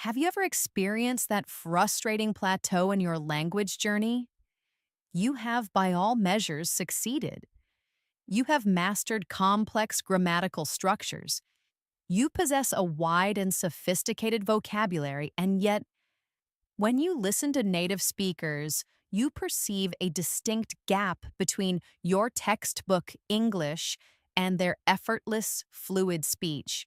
Have you ever experienced that frustrating plateau in your language journey? You have, by all measures, succeeded. You have mastered complex grammatical structures. You possess a wide and sophisticated vocabulary, and yet, when you listen to native speakers, you perceive a distinct gap between your textbook English and their effortless, fluid speech.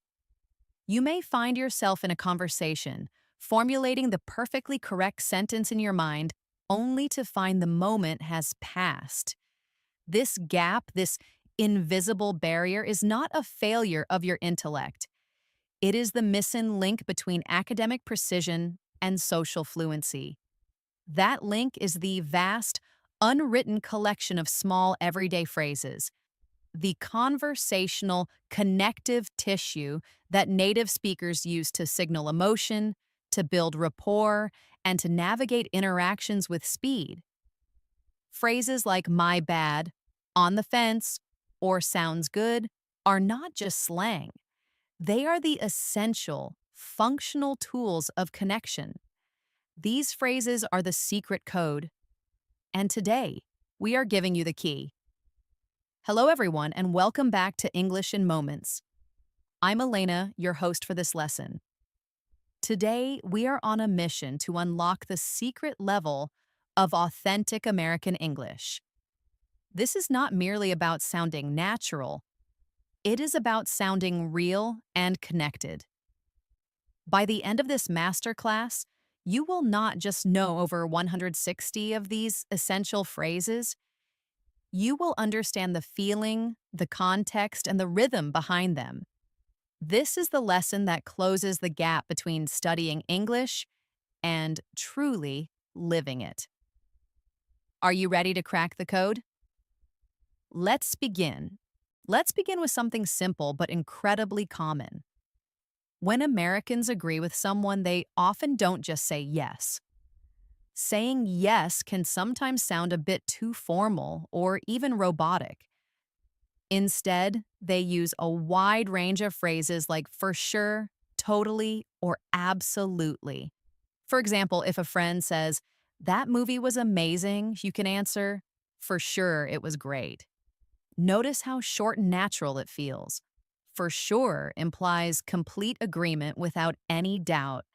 You may find yourself in a conversation, formulating the perfectly correct sentence in your mind, only to find the moment has passed. This gap, this invisible barrier, is not a failure of your intellect. It is the missing link between academic precision and social fluency. That link is the vast, unwritten collection of small everyday phrases, the conversational connective tissue that native speakers use to signal emotion, to build rapport, and to navigate interactions with speed. Phrases like my bad, on the fence, or sounds good are not just slang. They are the essential, functional tools of connection. These phrases are the secret code, and today we are giving you the key. Hello, everyone, and welcome back to English in Moments. I'm Elena, your host for this lesson. Today, we are on a mission to unlock the secret level of authentic American English. This is not merely about sounding natural, it is about sounding real and connected. By the end of this masterclass, you will not just know over 160 of these essential phrases, you will understand the feeling, the context, and the rhythm behind them. This is the lesson that closes the gap between studying English and truly living it. Are you ready to crack the code? Let's begin. Let's begin with something simple but incredibly common. When Americans agree with someone, they often don't just say yes. Saying yes can sometimes sound a bit too formal or even robotic. Instead, they use a wide range of phrases like for sure, totally, or absolutely. For example, if a friend says, that movie was amazing, you can answer, for sure, it was great. Notice how short and natural it feels. For sure implies complete agreement without any doubt.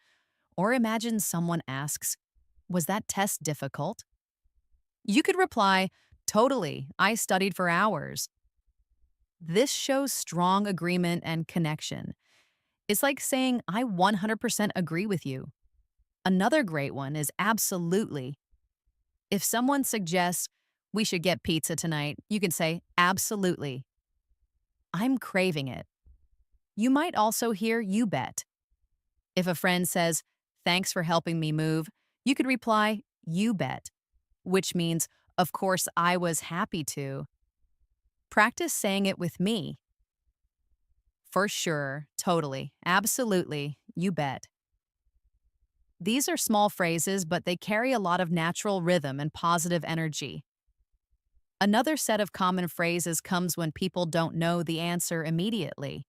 Or imagine someone asks, was that test difficult? You could reply, totally, I studied for hours. This shows strong agreement and connection. It's like saying, I 100% agree with you. Another great one is absolutely. If someone suggests, we should get pizza tonight, you can say, absolutely. I'm craving it. You might also hear you bet. If a friend says, thanks for helping me move, you could reply, you bet, which means, of course, I was happy to. Practice saying it with me. For sure, totally, absolutely, you bet. These are small phrases, but they carry a lot of natural rhythm and positive energy. Another set of common phrases comes when people don't know the answer immediately.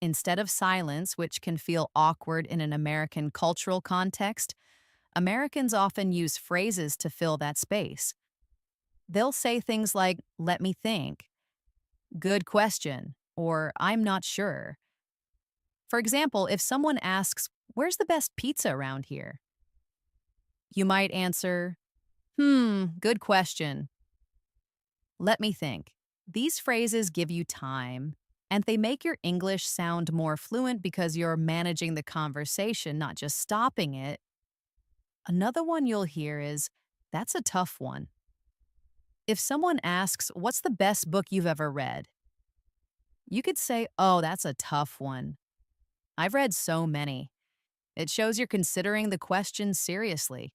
Instead of silence, which can feel awkward in an American cultural context, Americans often use phrases to fill that space. They'll say things like, let me think, good question, or I'm not sure. For example, if someone asks, where's the best pizza around here? You might answer, good question. Let me think. These phrases give you time, and they make your English sound more fluent because you're managing the conversation, not just stopping it. Another one you'll hear is, that's a tough one. If someone asks, what's the best book you've ever read? You could say, oh, that's a tough one. I've read so many. It shows you're considering the question seriously.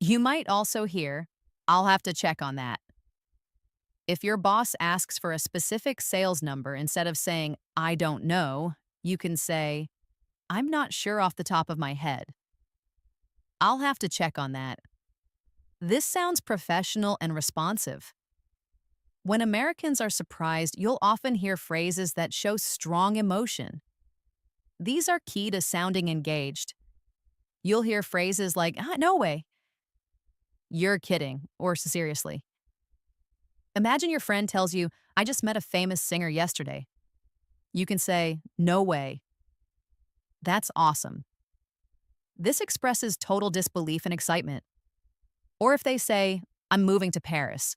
You might also hear, I'll have to check on that. If your boss asks for a specific sales number instead of saying, I don't know, you can say, I'm not sure off the top of my head. I'll have to check on that. This sounds professional and responsive. When Americans are surprised, you'll often hear phrases that show strong emotion. These are key to sounding engaged. You'll hear phrases like, no way, you're kidding, or seriously. Imagine your friend tells you, I just met a famous singer yesterday. You can say, no way, that's awesome. This expresses total disbelief and excitement. Or if they say, I'm moving to Paris,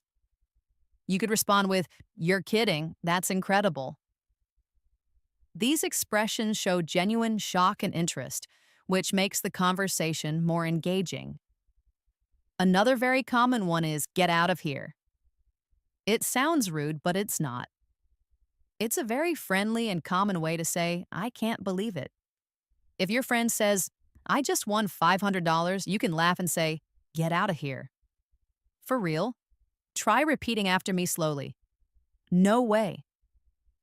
you could respond with, you're kidding, that's incredible. These expressions show genuine shock and interest, which makes the conversation more engaging. Another very common one is get out of here. It sounds rude, but it's not. It's a very friendly and common way to say, I can't believe it. If your friend says, I just won $500, you can laugh and say, get out of here. For real? Try repeating after me slowly. No way.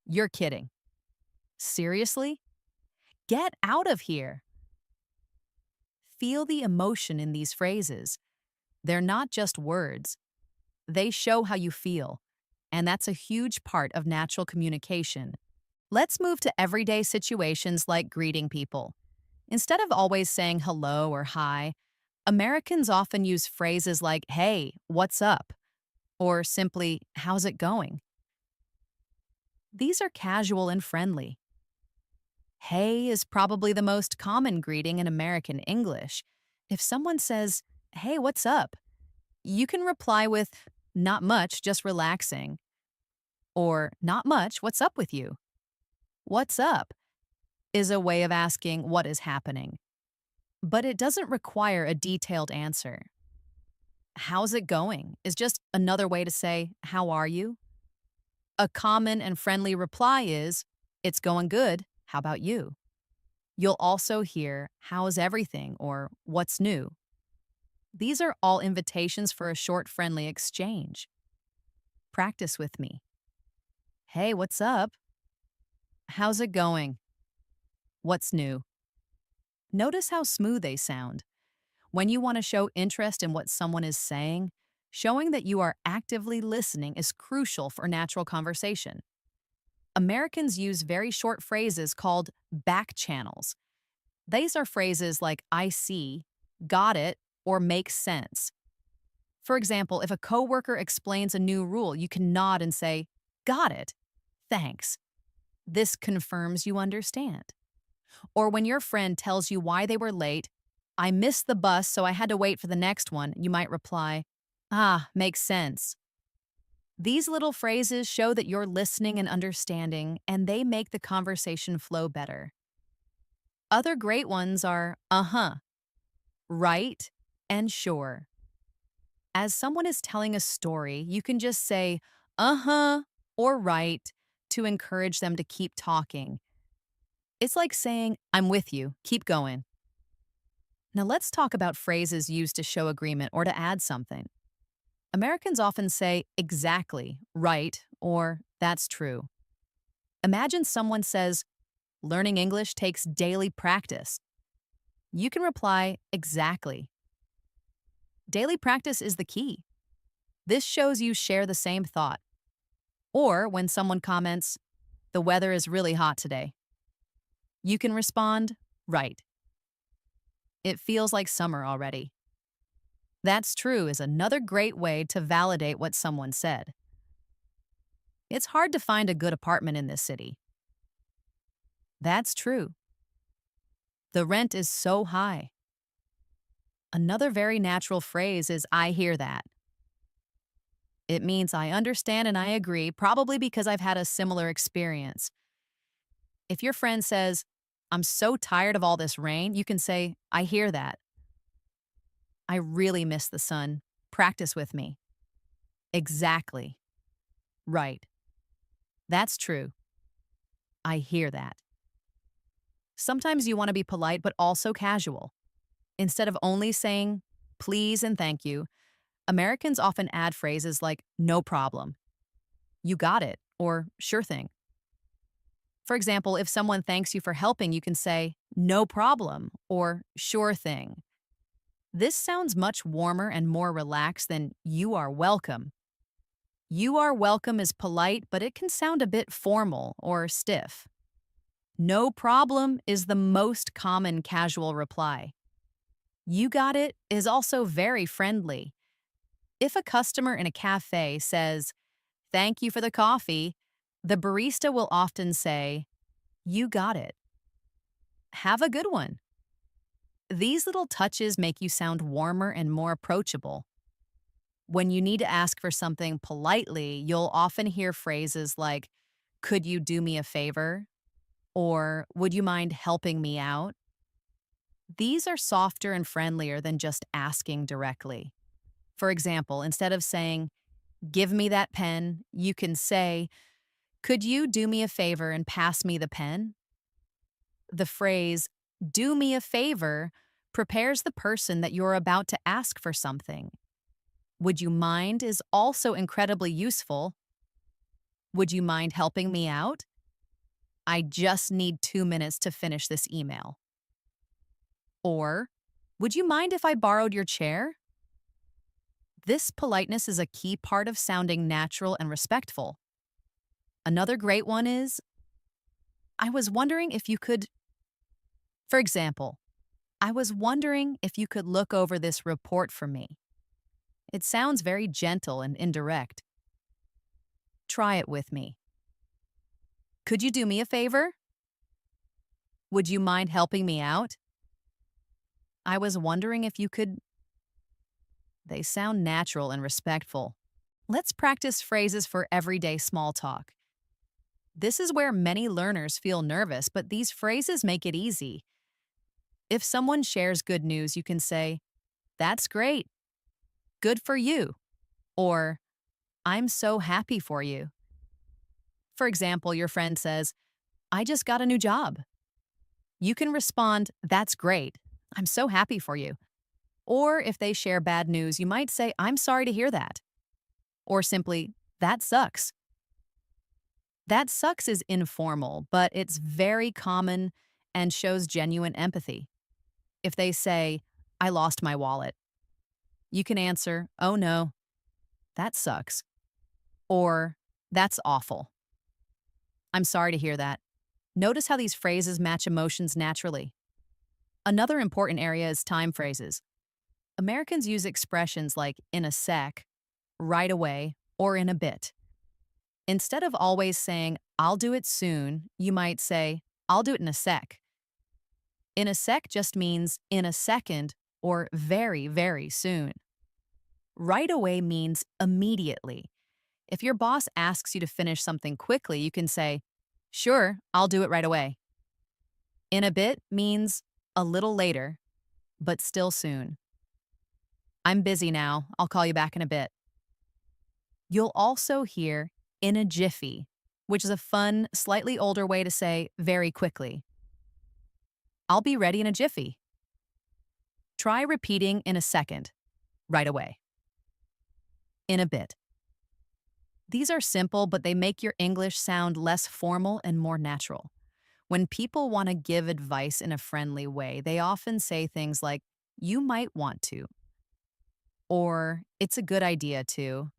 You're kidding. Seriously? Get out of here. Feel the emotion in these phrases. They're not just words. They show how you feel, and that's a huge part of natural communication. Let's move to everyday situations like greeting people. Instead of always saying hello or hi, Americans often use phrases like, hey, what's up? Or simply, how's it going? These are casual and friendly. Hey is probably the most common greeting in American English. If someone says, hey, what's up? You can reply with, not much, just relaxing. Or, not much, what's up with you? What's up is a way of asking what is happening, but it doesn't require a detailed answer. How's it going is just another way to say, how are you? A common and friendly reply is, it's going good, how about you? You'll also hear, how's everything, or what's new? These are all invitations for a short, friendly exchange. Practice with me. Hey, what's up? How's it going? What's new? Notice how smooth they sound. When you want to show interest in what someone is saying, showing that you are actively listening is crucial for natural conversation. Americans use very short phrases called back channels. These are phrases like I see, got it, or makes sense. For example, if a coworker explains a new rule, you can nod and say, got it, thanks. This confirms you understand. Or when your friend tells you why they were late, I missed the bus, so I had to wait for the next one, you might reply, makes sense. These little phrases show that you're listening and understanding, and they make the conversation flow better. Other great ones are right, and sure. As someone is telling a story, you can just say, or right, to encourage them to keep talking. It's like saying, I'm with you, keep going. Now let's talk about phrases used to show agreement or to add something. Americans often say, exactly, right, or that's true. Imagine someone says, learning English takes daily practice. You can reply, exactly. Daily practice is the key. This shows you share the same thought. Or when someone comments, the weather is really hot today. You can respond, right. It feels like summer already. That's true is another great way to validate what someone said. It's hard to find a good apartment in this city. That's true. The rent is so high. Another very natural phrase is I hear that. It means I understand and I agree, probably because I've had a similar experience. If your friend says, I'm so tired of all this rain, you can say, I hear that. I really miss the sun. Practice with me. Exactly. Right. That's true. I hear that. Sometimes you want to be polite but also casual. Instead of only saying please and thank you, Americans often add phrases like no problem, you got it, or sure thing. For example, if someone thanks you for helping, you can say no problem or sure thing. This sounds much warmer and more relaxed than you are welcome. You are welcome is polite, but it can sound a bit formal or stiff. No problem is the most common casual reply. You got it is also very friendly. If a customer in a cafe says, "Thank you for the coffee," the barista will often say, "You got it. Have a good one." These little touches make you sound warmer and more approachable. When you need to ask for something politely, you'll often hear phrases like, "Could you do me a favor?" or "Would you mind helping me out?" These are softer and friendlier than just asking directly. For example, instead of saying, "Give me that pen," you can say, "Could you do me a favor and pass me the pen?" The phrase, "do me a favor," prepares the person that you're about to ask for something. "Would you mind" is also incredibly useful. "Would you mind helping me out? I just need 2 minutes to finish this email." Or, "Would you mind if I borrowed your chair?" This politeness is a key part of sounding natural and respectful. Another great one is, "I was wondering if you could," for example, "I was wondering if you could look over this report for me." It sounds very gentle and indirect. Try it with me. "Could you do me a favor? Would you mind helping me out? I was wondering if you could." They sound natural and respectful. Let's practice phrases for everyday small talk. This is where many learners feel nervous, but these phrases make it easy. If someone shares good news, you can say, "That's great. Good for you." Or, "I'm so happy for you." For example, your friend says, "I just got a new job." You can respond, "That's great. I'm so happy for you." Or if they share bad news, you might say, "I'm sorry to hear that." Or simply, "That sucks." That sucks is informal, but it's very common and shows genuine empathy. If they say, "I lost my wallet," you can answer, "Oh no, that sucks." Or, "That's awful. I'm sorry to hear that." Notice how these phrases match emotions naturally. Another important area is time phrases. Americans use expressions like "in a sec," "right away," or "in a bit." Instead of always saying, "I'll do it soon," you might say, "I'll do it in a sec." In a sec just means in a second or very, very soon. Right away means immediately. If your boss asks you to finish something quickly, you can say, "Sure, I'll do it right away." In a bit means a little later, but still soon. "I'm busy now. I'll call you back in a bit." You'll also hear "in a jiffy," which is a fun, slightly older way to say very quickly. "I'll be ready in a jiffy." Try repeating "in a second," "right away," "in a bit." These are simple, but they make your English sound less formal and more natural. When people want to give advice in a friendly way, they often say things like, "You might want to," or "It's a good idea to."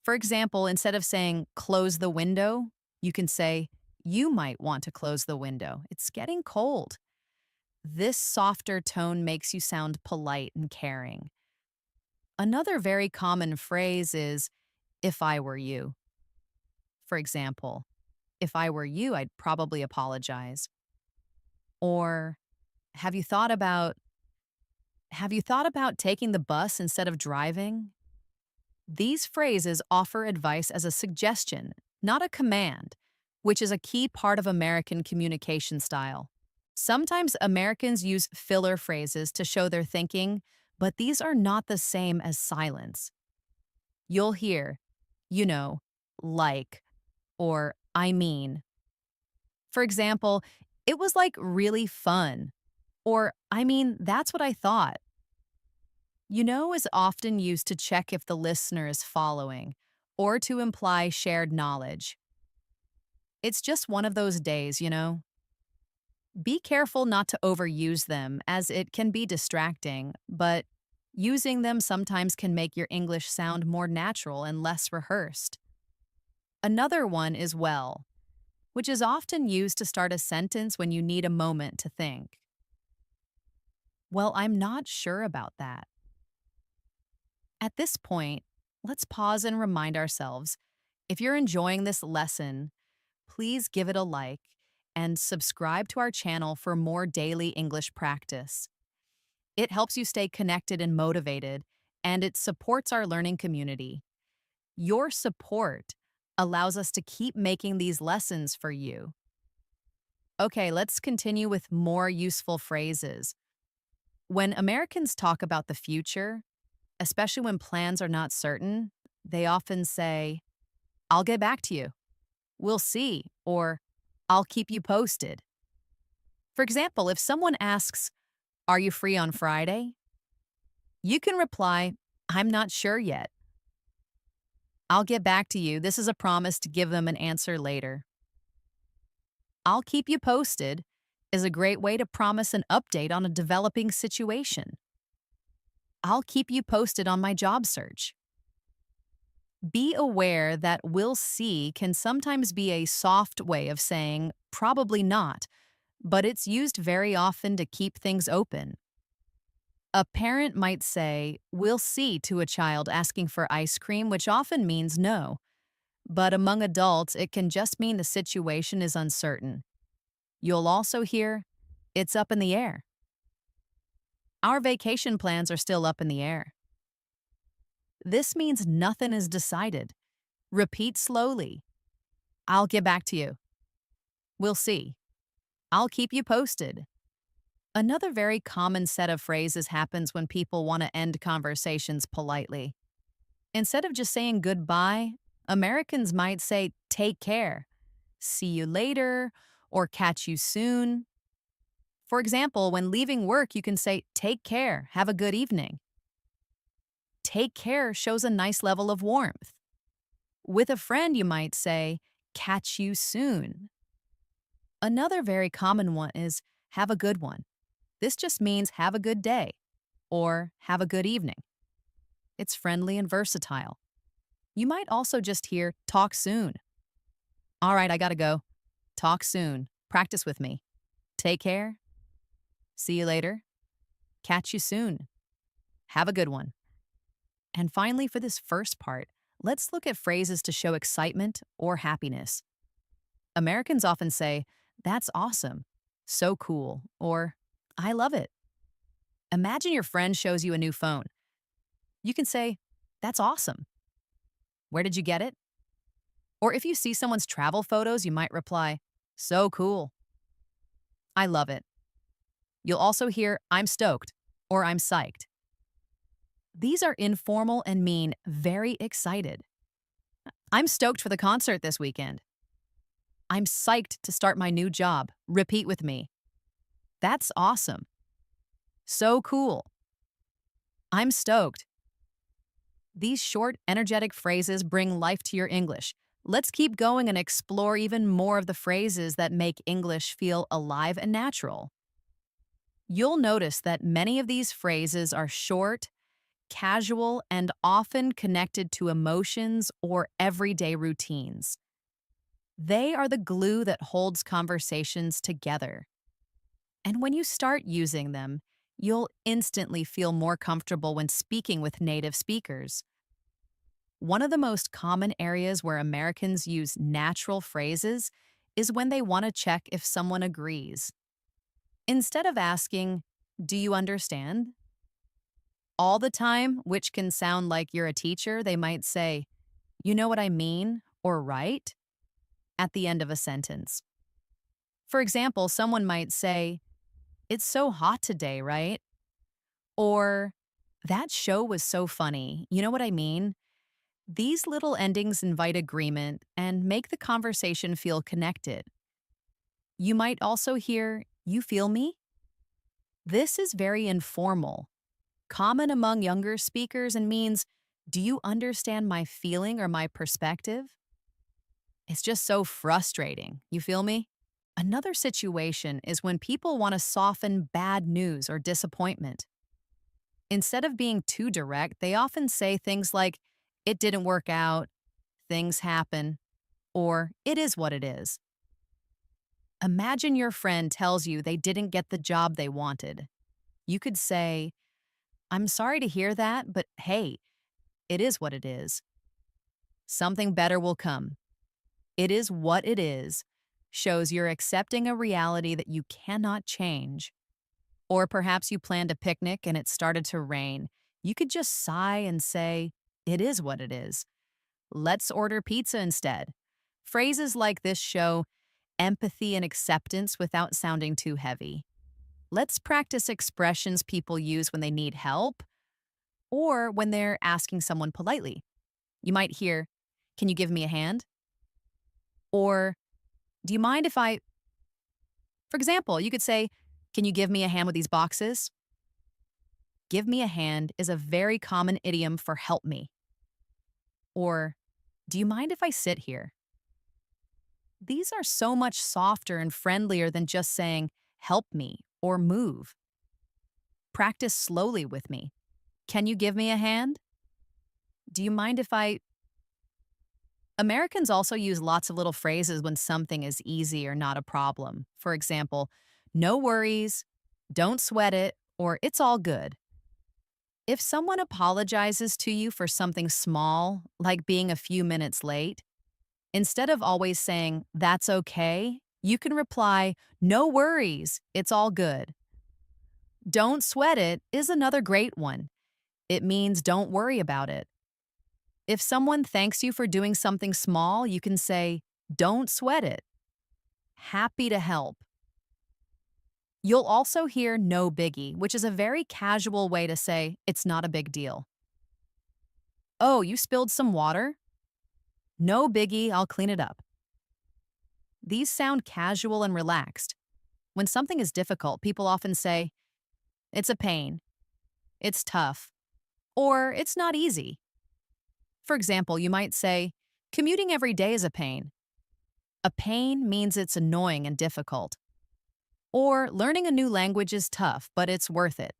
For example, instead of saying "close the window," you can say, "You might want to close the window. It's getting cold." This softer tone makes you sound polite and caring. Another very common phrase is, "if I were you." For example, "If I were you, I'd probably apologize." Or, "Have you thought about taking the bus instead of driving?" These phrases offer advice as a suggestion, not a command, which is a key part of American communication style. Sometimes Americans use filler phrases to show their thinking, but these are not the same as silence. You'll hear, you know, "like," or "I mean." For example, "It was like really fun," or "I mean, that's what I thought." "You know" is often used to check if the listener is following or to imply shared knowledge. "It's just one of those days, you know." Be careful not to overuse them as it can be distracting, but using them sometimes can make your English sound more natural and less rehearsed. Another one is "well." which is often used to start a sentence when you need a moment to think. Well, I'm not sure about that. At this point, let's pause and remind ourselves if you're enjoying this lesson, please give it a like and subscribe to our channel for more daily English practice. It helps you stay connected and motivated, and it supports our learning community. Your support allows us to keep making these lessons for you. Okay, let's continue with more useful phrases. When Americans talk about the future, especially when plans are not certain, they often say, I'll get back to you, we'll see, or I'll keep you posted. For example, if someone asks, are you free on Friday? You can reply, I'm not sure yet. I'll get back to you. This is a promise to give them an answer later. I'll keep you posted is a great way to promise an update on a developing situation. I'll keep you posted on my job search. Be aware that we'll see can sometimes be a soft way of saying probably not, but it's used very often to keep things open. A parent might say, we'll see to a child asking for ice cream, which often means no. But among adults, it can just mean the situation is uncertain. You'll also hear, it's up in the air. Our vacation plans are still up in the air. This means nothing is decided. Repeat slowly. I'll get back to you. We'll see. I'll keep you posted. Another very common set of phrases happens when people want to end conversations politely. Instead of just saying goodbye, Americans might say, take care, see you later, or catch you soon. For example, when leaving work, you can say, take care, have a good evening. Take care shows a nice level of warmth. With a friend, you might say, catch you soon. Another very common one is, have a good one. This just means have a good day or have a good evening. It's friendly and versatile. You might also just hear, talk soon. All right, I gotta go. Talk soon. Practice with me. Take care. See you later. Catch you soon. Have a good one. And finally, for this first part, let's look at phrases to show excitement or happiness. Americans often say, that's awesome, so cool, or I love it. Imagine your friend shows you a new phone. You can say, that's awesome. Where did you get it? Or if you see someone's travel photos, you might reply, so cool. I love it. You'll also hear, I'm stoked, or I'm psyched. These are informal and mean very excited. I'm stoked for the concert this weekend. I'm psyched to start my new job. Repeat with me. That's awesome. So cool. I'm stoked. These short, energetic phrases bring life to your English. Let's keep going and explore even more of the phrases that make English feel alive and natural. You'll notice that many of these phrases are short, casual, and often connected to emotions or everyday routines. They are the glue that holds conversations together. And when you start using them, you'll instantly feel more comfortable when speaking with native speakers. One of the most common areas where Americans use natural phrases is when they want to check if someone agrees. Instead of asking, do you understand? All the time, which can sound like you're a teacher, they might say, you know what I mean, or right, at the end of a sentence. For example, someone might say, it's so hot today, right? Or, that show was so funny, you know what I mean? These little endings invite agreement and make the conversation feel connected. You might also hear, you feel me? This is very informal, common among younger speakers, and means, do you understand my feeling or my perspective? It's just so frustrating, you feel me? Another situation is when people want to soften bad news or disappointment. Instead of being too direct, they often say things like, it didn't work out, things happen, or it is what it is. Imagine your friend tells you they didn't get the job they wanted. You could say, I'm sorry to hear that, but hey, it is what it is. Something better will come. It is what it is shows you're accepting a reality that you cannot change. Or perhaps you planned a picnic and it started to rain. You could just sigh and say, it is what it is. Let's order pizza instead. Phrases like this show empathy and acceptance without sounding too heavy. Let's practice expressions people use when they need help or when they're asking someone politely. You might hear, can you give me a hand? Or, do you mind if I, for example, you could say, can you give me a hand with these boxes? Give me a hand is a very common idiom for help me. Or, do you mind if I sit here? These are so much softer and friendlier than just saying, help me or move. Practice slowly with me. Can you give me a hand? Do you mind if I? Americans also use lots of little phrases when something is easy or not a problem. For example, no worries, don't sweat it, or it's all good. If someone apologizes to you for something small, like being a few minutes late, instead of always saying, that's okay, you can reply, no worries, it's all good. Don't sweat it is another great one. It means don't worry about it. If someone thanks you for doing something small, you can say, don't sweat it. Happy to help. You'll also hear no biggie, which is a very casual way to say it's not a big deal. Oh, you spilled some water? No biggie, I'll clean it up. These sound casual and relaxed. When something is difficult, people often say, it's a pain, it's tough, or it's not easy. For example, you might say, commuting every day is a pain. A pain means it's annoying and difficult. Or learning a new language is tough, but it's worth it.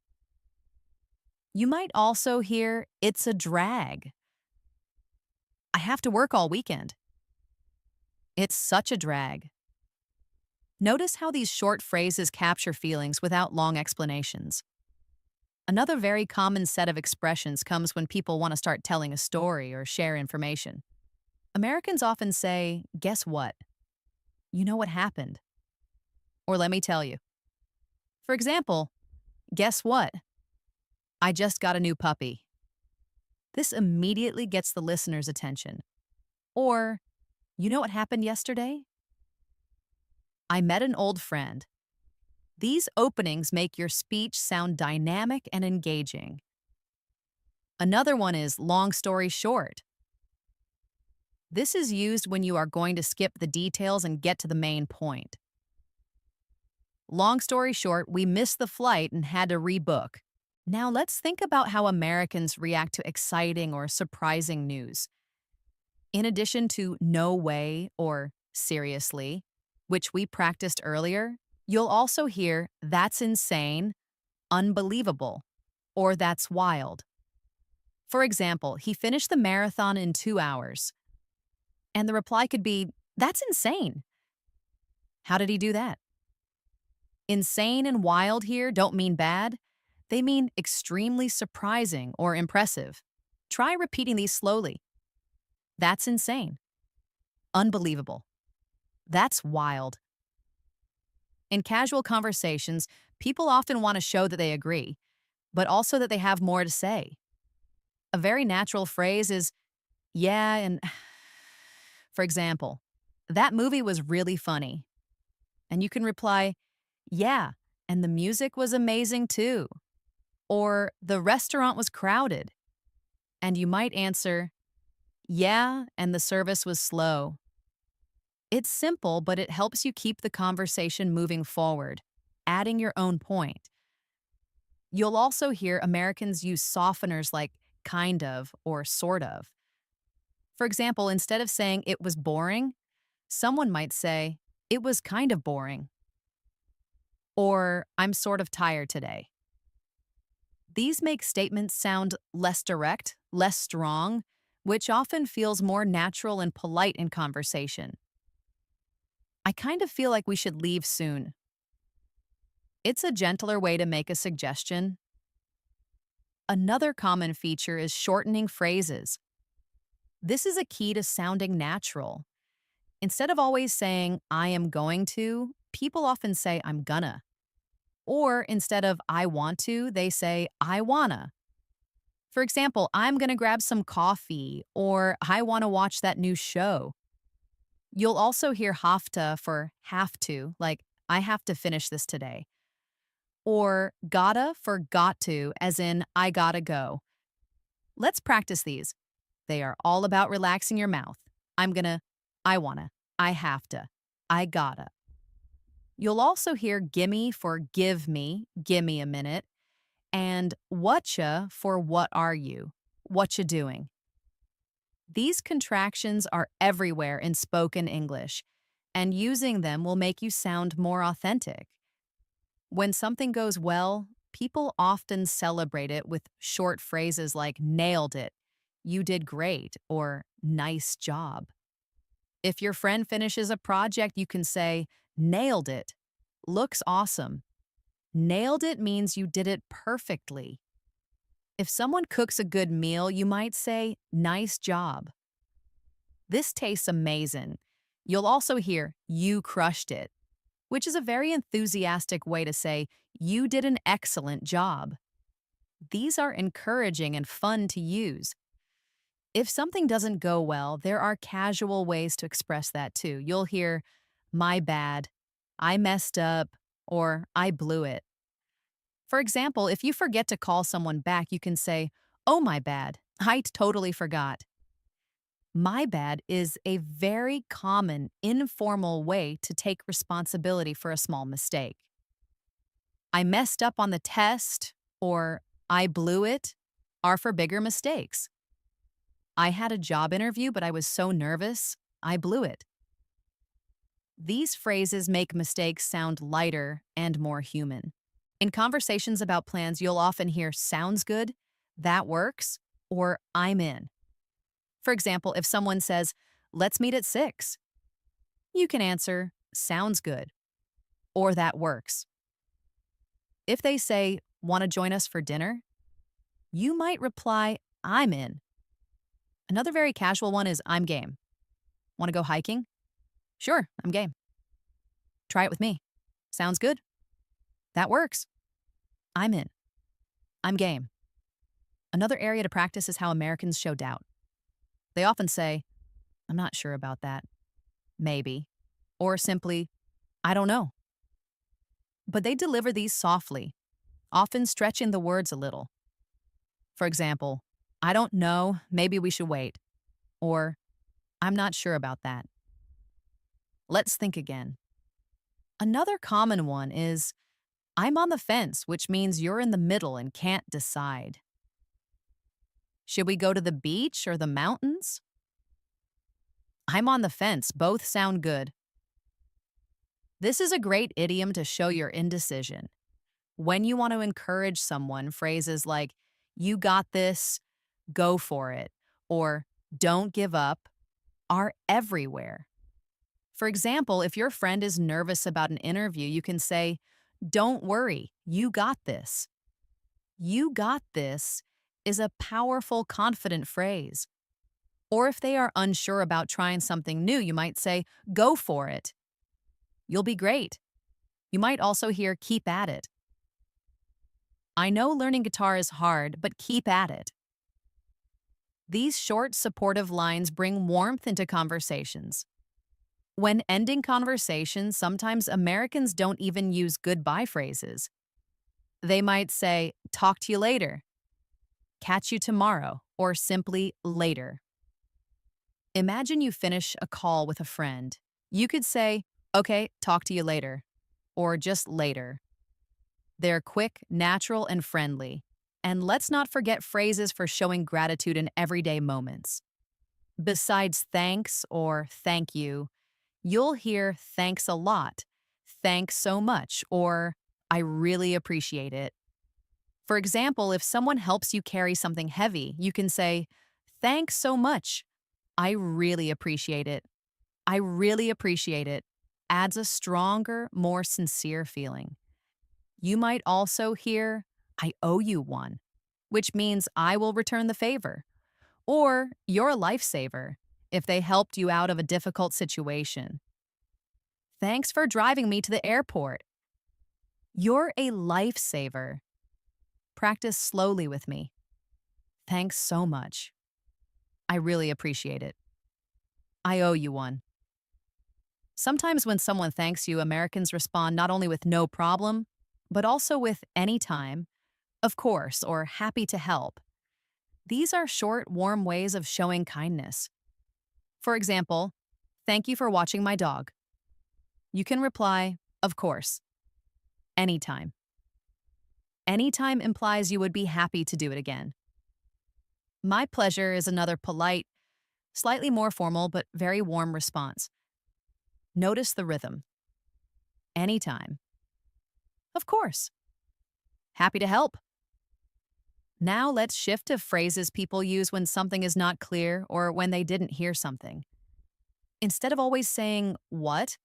You might also hear, it's a drag. I have to work all weekend. It's such a drag. Notice how these short phrases capture feelings without long explanations. Another very common set of expressions comes when people want to start telling a story or share information. Americans often say, guess what? You know what happened? Or let me tell you. For example, guess what? I just got a new puppy. This immediately gets the listener's attention. Or, you know what happened yesterday? I met an old friend. These openings make your speech sound dynamic and engaging. Another one is long story short. This is used when you are going to skip the details and get to the main point. Long story short, we missed the flight and had to rebook. Now let's think about how Americans react to exciting or surprising news. In addition to no way or seriously, which we practiced earlier, you'll also hear that's insane, unbelievable, or that's wild. For example, he finished the marathon in 2 hours. And the reply could be, that's insane. How did he do that? Insane and wild here don't mean bad. They mean extremely surprising or impressive. Try repeating these slowly. That's insane. Unbelievable. That's wild. In casual conversations, people often want to show that they agree, but also that they have more to say. A very natural phrase is, yeah, and for example, that movie was really funny. And you can reply, yeah, and the music was amazing too. Or the restaurant was crowded. And you might answer, yeah, and the service was slow. It's simple, but it helps you keep the conversation moving forward, adding your own point. You'll also hear Americans use softeners like kind of or sort of. For example, instead of saying it was boring, someone might say, it was kind of boring. Or I'm sort of tired today. These make statements sound less direct, less strong, which often feels more natural and polite in conversation. I kind of feel like we should leave soon. It's a gentler way to make a suggestion. Another common feature is shortening phrases. This is a key to sounding natural. Instead of always saying, I am going to, people often say, I'm gonna. Or instead of I want to, they say, I wanna. For example, I'm gonna grab some coffee, or I wanna watch that new show. You'll also hear hafta for have to, like, I have to finish this today. Or gotta for got to, as in, I gotta go. Let's practice these. They are all about relaxing your mouth. I'm gonna, I wanna, I have to, I gotta. You'll also hear gimme for give me a minute, and whatcha for what are you, what you doing. These contractions are everywhere in spoken English, and using them will make you sound more authentic. When something goes well, people often celebrate it with short phrases like nailed it, you did great, or nice job. If your friend finishes a project, you can say, nailed it, looks awesome. Nailed it means you did it perfectly. If someone cooks a good meal, you might say, nice job. This tastes amazing. You'll also hear, you crushed it, which is a very enthusiastic way to say, you did an excellent job. These are encouraging and fun to use. If something doesn't go well, there are casual ways to express that too. You'll hear, my bad, I messed up, or I blew it. For example, if you forget to call someone back, you can say, oh, my bad, I totally forgot. My bad is a very common, informal way to take responsibility for a small mistake. I messed up on the test, or I blew it, are for bigger mistakes. I had a job interview, but I was so nervous, I blew it. These phrases make mistakes sound lighter and more human. In conversations about plans, you'll often hear sounds good, that works, or I'm in. For example, if someone says, let's meet at 6, you can answer, sounds good, or that works. If they say, want to join us for dinner, you might reply, I'm in. Another very casual one is, I'm game. Want to go hiking? Sure, I'm game. Try it with me. Sounds good. That works. I'm in. I'm game. Another area to practice is how Americans show doubt. They often say, I'm not sure about that. Maybe. Or simply, I don't know. But they deliver these softly, often stretching the words a little. For example, I don't know, maybe we should wait. Or, I'm not sure about that. Let's think again. Another common one is, I'm on the fence, which means you're in the middle and can't decide. Should we go to the beach or the mountains? I'm on the fence, both sound good. This is a great idiom to show your indecision. When you want to encourage someone, phrases like, you got this, go for it, or don't give up are everywhere. For example, if your friend is nervous about an interview, you can say, don't worry, you got this. You got this is a powerful, confident phrase. Or if they are unsure about trying something new, you might say, go for it. You'll be great. You might also hear, keep at it. I know learning guitar is hard, but keep at it. These short, supportive lines bring warmth into conversations. When ending conversations, sometimes Americans don't even use goodbye phrases. They might say, talk to you later, catch you tomorrow, or simply later. Imagine you finish a call with a friend. You could say, okay, talk to you later, or just later. They're quick, natural, and friendly. And let's not forget phrases for showing gratitude in everyday moments. Besides thanks or thank you, you'll hear thanks a lot, thanks so much, or I really appreciate it. For example, if someone helps you carry something heavy, you can say, thanks so much. I really appreciate it. I really appreciate it. adds a stronger, more sincere feeling. You might also hear, I owe you one, which means I will return the favor. Or you're a lifesaver if they helped you out of a difficult situation. Thanks for driving me to the airport. You're a lifesaver. Practice slowly with me. Thanks so much. I really appreciate it. I owe you one. Sometimes when someone thanks you, Americans respond not only with no problem, but also with anytime, of course, or happy to help. These are short, warm ways of showing kindness. For example, thank you for watching my dog. You can reply, of course, anytime. Anytime implies you would be happy to do it again. My pleasure is another polite, slightly more formal, but very warm response. Notice the rhythm. Anytime. Of course. Happy to help. Now let's shift to phrases people use when something is not clear or when they didn't hear something. Instead of always saying, what,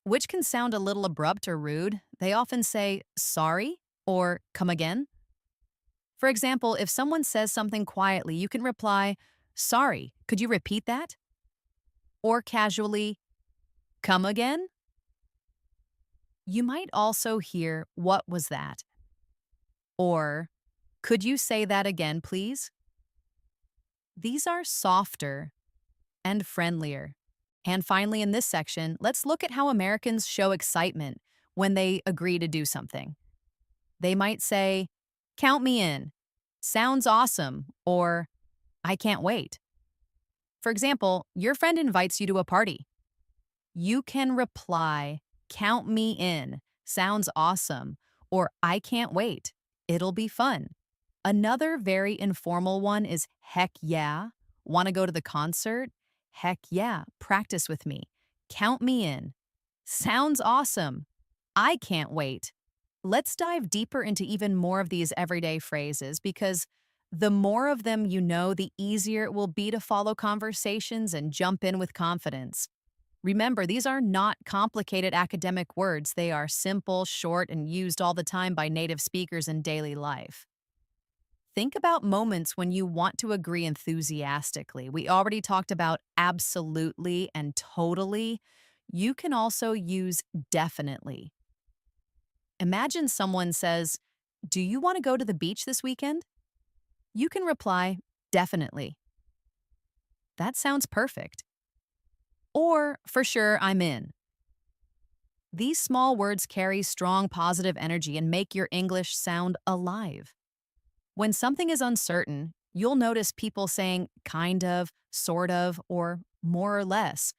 which can sound a little abrupt or rude, they often say, sorry or come again. For example, if someone says something quietly, you can reply, sorry, could you repeat that? Or casually, come again? You might also hear, what was that? Or, could you say that again, please? These are softer and friendlier. And finally, in this section, let's look at how Americans show excitement when they agree to do something. They might say, count me in, sounds awesome, or I can't wait. For example, your friend invites you to a party. You can reply, count me in, sounds awesome, or I can't wait, it'll be fun. Another very informal one is heck yeah. Want to go to the concert? Heck yeah, practice with me. Count me in. Sounds awesome. I can't wait. Let's dive deeper into even more of these everyday phrases because the more of them you know, the easier it will be to follow conversations and jump in with confidence. Remember, these are not complicated academic words. They are simple, short, and used all the time by native speakers in daily life. Think about moments when you want to agree enthusiastically. We already talked about absolutely and totally. You can also use definitely. Imagine someone says, do you want to go to the beach this weekend? You can reply, definitely. That sounds perfect. Or, for sure, I'm in. These small words carry strong positive energy and make your English sound alive. When something is uncertain, you'll notice people saying kind of, sort of, or more or less.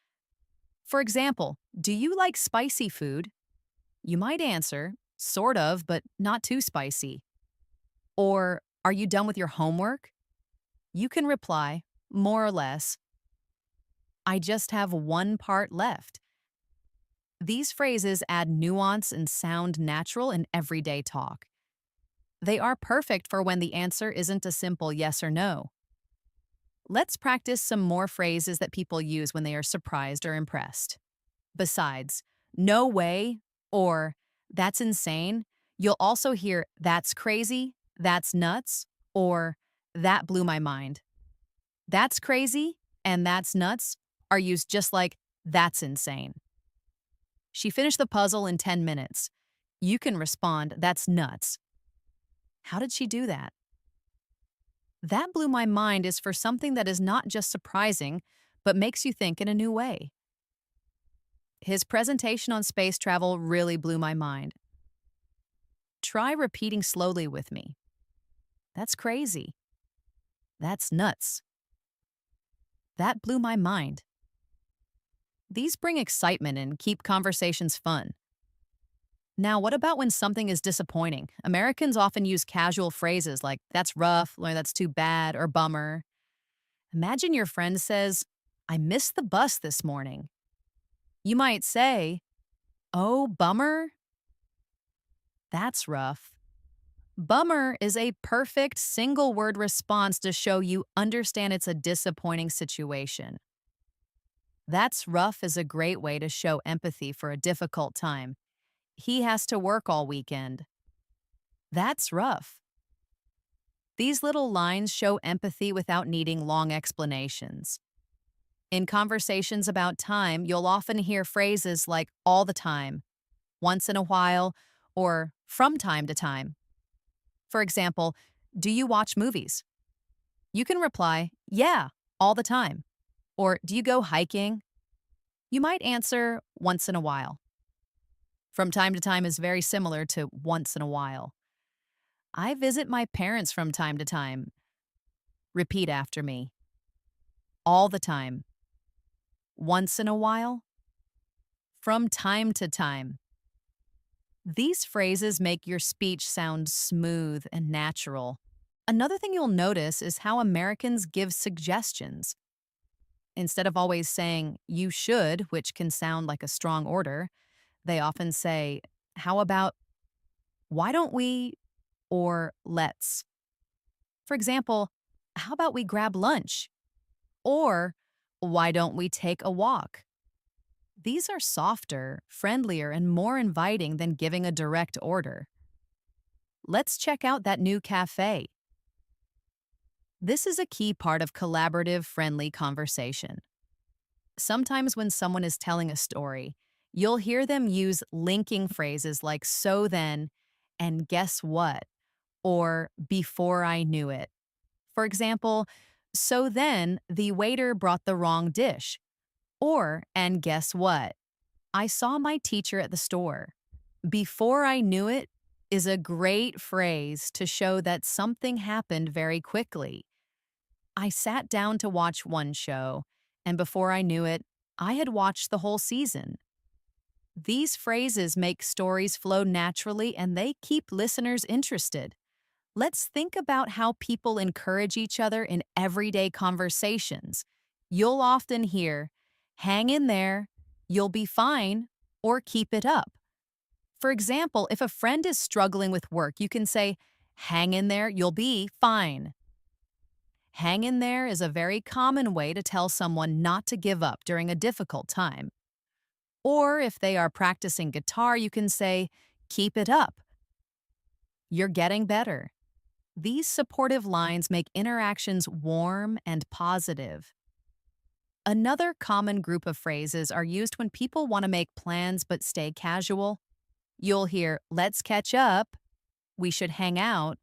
For example, do you like spicy food? You might answer, sort of, but not too spicy. Or, are you done with your homework? You can reply, more or less, I just have one part left. These phrases add nuance and sound natural in everyday talk. They are perfect for when the answer isn't a simple yes or no. Let's practice some more phrases that people use when they are surprised or impressed. Besides, no way or that's insane, you'll also hear that's crazy, that's nuts, or that blew my mind. That's crazy and that's nuts are used just like that's insane. She finished the puzzle in 10 minutes. You can respond, that's nuts. How did she do that? That blew my mind is for something that is not just surprising, but makes you think in a new way. His presentation on space travel really blew my mind. Try repeating slowly with me. That's crazy. That's nuts. That blew my mind. These bring excitement and keep conversations fun. Now, what about when something is disappointing? Americans often use casual phrases like, that's rough, or that's too bad, or bummer. Imagine your friend says, I missed the bus this morning. You might say, oh, bummer? That's rough. Bummer is a perfect single word response to show you understand it's a disappointing situation. That's rough is a great way to show empathy for a difficult time. He has to work all weekend. That's rough. These little lines show empathy without needing long explanations. In conversations about time, you'll often hear phrases like all the time, once in a while, or from time to time. For example, do you watch movies? You can reply, yeah, all the time. Or do you go hiking? You might answer once in a while. From time to time is very similar to once in a while. I visit my parents from time to time. Repeat after me. All the time. Once in a while. From time to time. These phrases make your speech sound smooth and natural. Another thing you'll notice is how Americans give suggestions. Instead of always saying, you should, which can sound like a strong order, they often say, how about, why don't we, or let's. For example, how about we grab lunch? Or why don't we take a walk? These are softer, friendlier, and more inviting than giving a direct order. Let's check out that new cafe. This is a key part of collaborative, friendly conversation. Sometimes when someone is telling a story, you'll hear them use linking phrases like so then and guess what, or before I knew it. For example, so then the waiter brought the wrong dish. Or, and guess what? I saw my teacher at the store. Before I knew it is a great phrase to show that something happened very quickly. I sat down to watch one show, and before I knew it, I had watched the whole season. These phrases make stories flow naturally and they keep listeners interested. Let's think about how people encourage each other in everyday conversations. You'll often hear, hang in there, you'll be fine, or keep it up. For example, if a friend is struggling with work, you can say, hang in there, you'll be fine. Hang in there is a very common way to tell someone not to give up during a difficult time. Or if they are practicing guitar, you can say, keep it up. You're getting better. These supportive lines make interactions warm and positive. Another common group of phrases are used when people want to make plans but stay casual. You'll hear, let's catch up, we should hang out,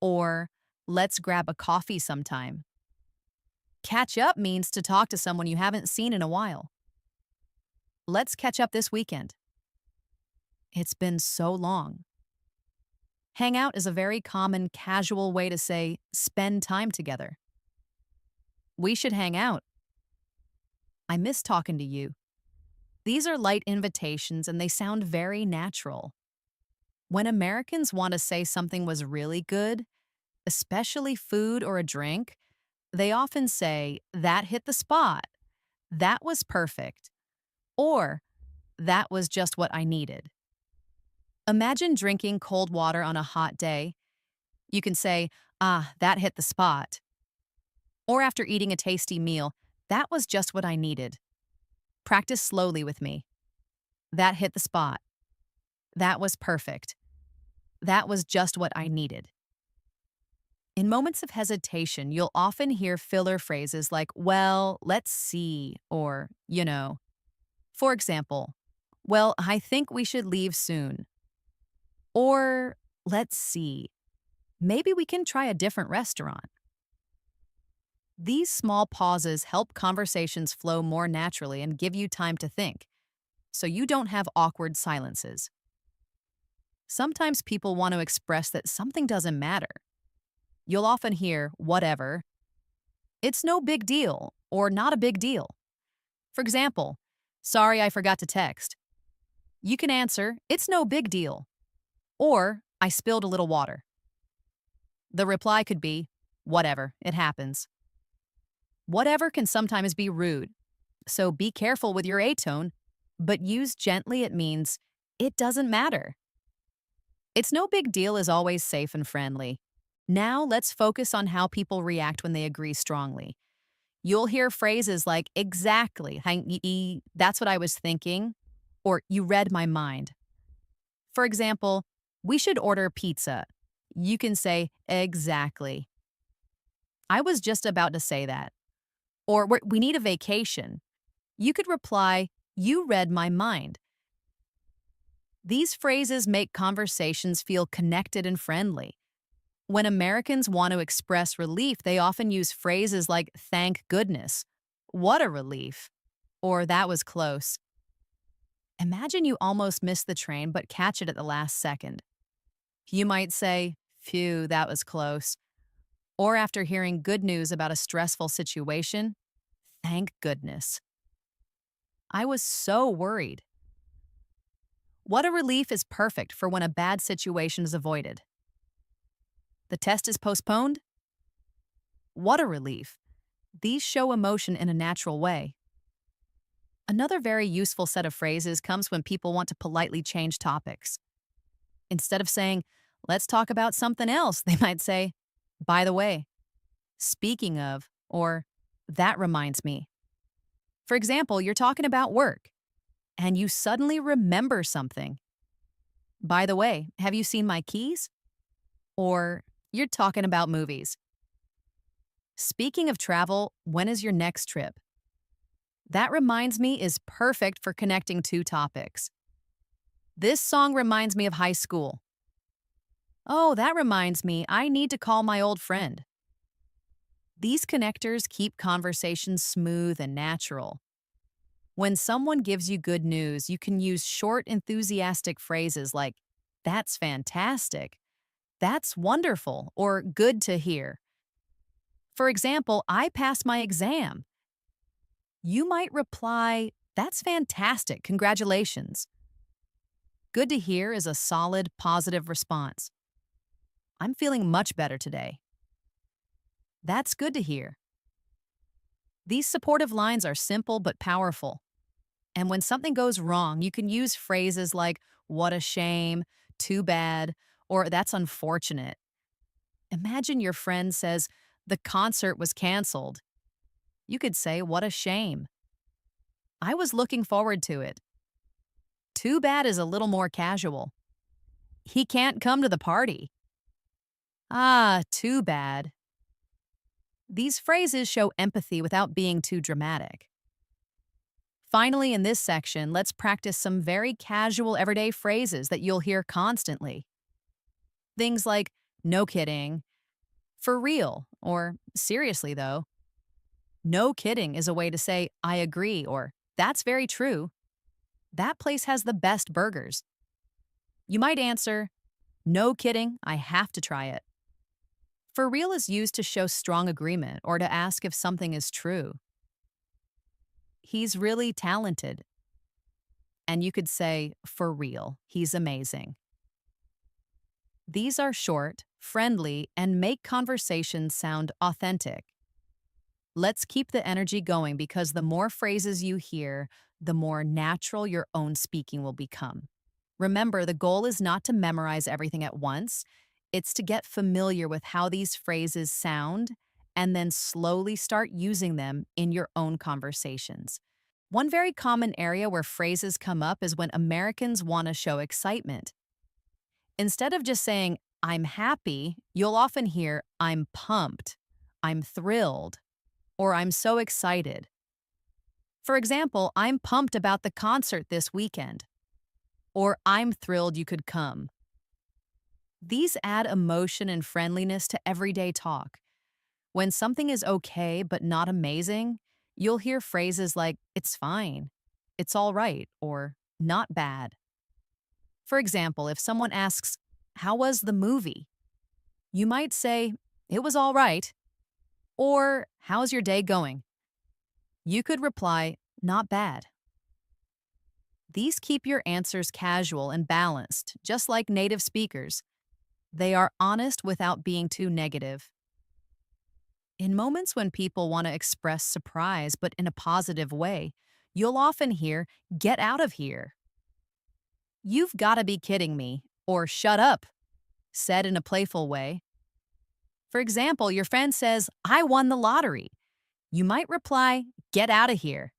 or let's grab a coffee sometime. Catch up means to talk to someone you haven't seen in a while. Let's catch up this weekend. It's been so long. Hang out is a very common casual way to say spend time together. We should hang out. I miss talking to you. These are light invitations and they sound very natural. When Americans want to say something was really good, especially food or a drink, they often say, that hit the spot, that was perfect, or that was just what I needed. Imagine drinking cold water on a hot day. You can say, that hit the spot. Or after eating a tasty meal, that was just what I needed. Practice slowly with me. That hit the spot. That was perfect. That was just what I needed. In moments of hesitation, you'll often hear filler phrases like, well, let's see, or, you know. For example, well, I think we should leave soon. Or, let's see, maybe we can try a different restaurant. These small pauses help conversations flow more naturally and give you time to think, so you don't have awkward silences. Sometimes people want to express that something doesn't matter. You'll often hear, whatever, it's no big deal, or not a big deal. For example, sorry I forgot to text. You can answer, it's no big deal, or I spilled a little water. The reply could be, whatever, it happens. Whatever can sometimes be rude, so be careful with your A-tone, but used gently it means, it doesn't matter. It's no big deal is always safe and friendly. Now let's focus on how people react when they agree strongly. You'll hear phrases like, exactly, that's what I was thinking, or you read my mind. For example, we should order pizza. You can say, exactly. I was just about to say that. Or we need a vacation. You could reply, you read my mind. These phrases make conversations feel connected and friendly. When Americans want to express relief, they often use phrases like, thank goodness, what a relief, or that was close. Imagine you almost missed the train but catch it at the last second. You might say, phew, that was close. Or after hearing good news about a stressful situation, thank goodness. I was so worried. What a relief is perfect for when a bad situation is avoided. The test is postponed? What a relief. These show emotion in a natural way. Another very useful set of phrases comes when people want to politely change topics. Instead of saying, let's talk about something else, they might say, by the way, speaking of, or that reminds me. For example, you're talking about work and you suddenly remember something. By the way, have you seen my keys? Or you're talking about movies. Speaking of travel, when is your next trip? That reminds me is perfect for connecting two topics. This song reminds me of high school. Oh, that reminds me, I need to call my old friend. These connectors keep conversations smooth and natural. When someone gives you good news, you can use short, enthusiastic phrases like, that's fantastic, that's wonderful, or good to hear. For example, I passed my exam. You might reply, that's fantastic, congratulations. Good to hear is a solid, positive response. I'm feeling much better today. That's good to hear. These supportive lines are simple but powerful. And when something goes wrong, you can use phrases like, what a shame, too bad, or that's unfortunate. Imagine your friend says, the concert was canceled. You could say, what a shame. I was looking forward to it. Too bad is a little more casual. He can't come to the party. Ah, too bad. These phrases show empathy without being too dramatic. Finally, in this section, let's practice some very casual everyday phrases that you'll hear constantly. Things like, no kidding, for real, or seriously though. No kidding is a way to say, I agree, or that's very true. That place has the best burgers. You might answer, no kidding, I have to try it. For real is used to show strong agreement or to ask if something is true. He's really talented. And you could say, for real, he's amazing. These are short, friendly, and make conversations sound authentic. Let's keep the energy going because the more phrases you hear, the more natural your own speaking will become. Remember, the goal is not to memorize everything at once. It's to get familiar with how these phrases sound and then slowly start using them in your own conversations. One very common area where phrases come up is when Americans want to show excitement. Instead of just saying, I'm happy, you'll often hear, I'm pumped, I'm thrilled, or I'm so excited. For example, I'm pumped about the concert this weekend, or I'm thrilled you could come. These add emotion and friendliness to everyday talk. When something is okay but not amazing, you'll hear phrases like, it's fine, it's all right, or not bad. For example, if someone asks, how was the movie? You might say, it was all right, or how's your day going? You could reply, not bad. These keep your answers casual and balanced, just like native speakers. They are honest without being too negative. In moments when people want to express surprise but in a positive way, you'll often hear, get out of here. You've got to be kidding me, or shut up, said in a playful way. For example, your friend says, I won the lottery. You might reply, "Get out of here."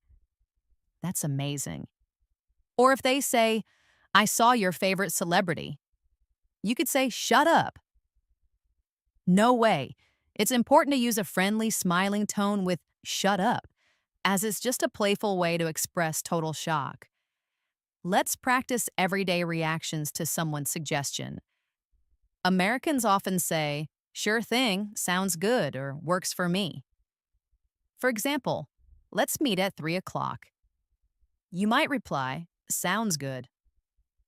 That's amazing. Or if they say, "I saw your favorite celebrity," you could say, "Shut up." No way. It's important to use a friendly, smiling tone with "shut up," as it's just a playful way to express total shock. Let's practice everyday reactions to someone's suggestion. Americans often say, "Sure thing, sounds good," or "works for me." For example, "Let's meet at 3 o'clock." You might reply, "Sounds good,"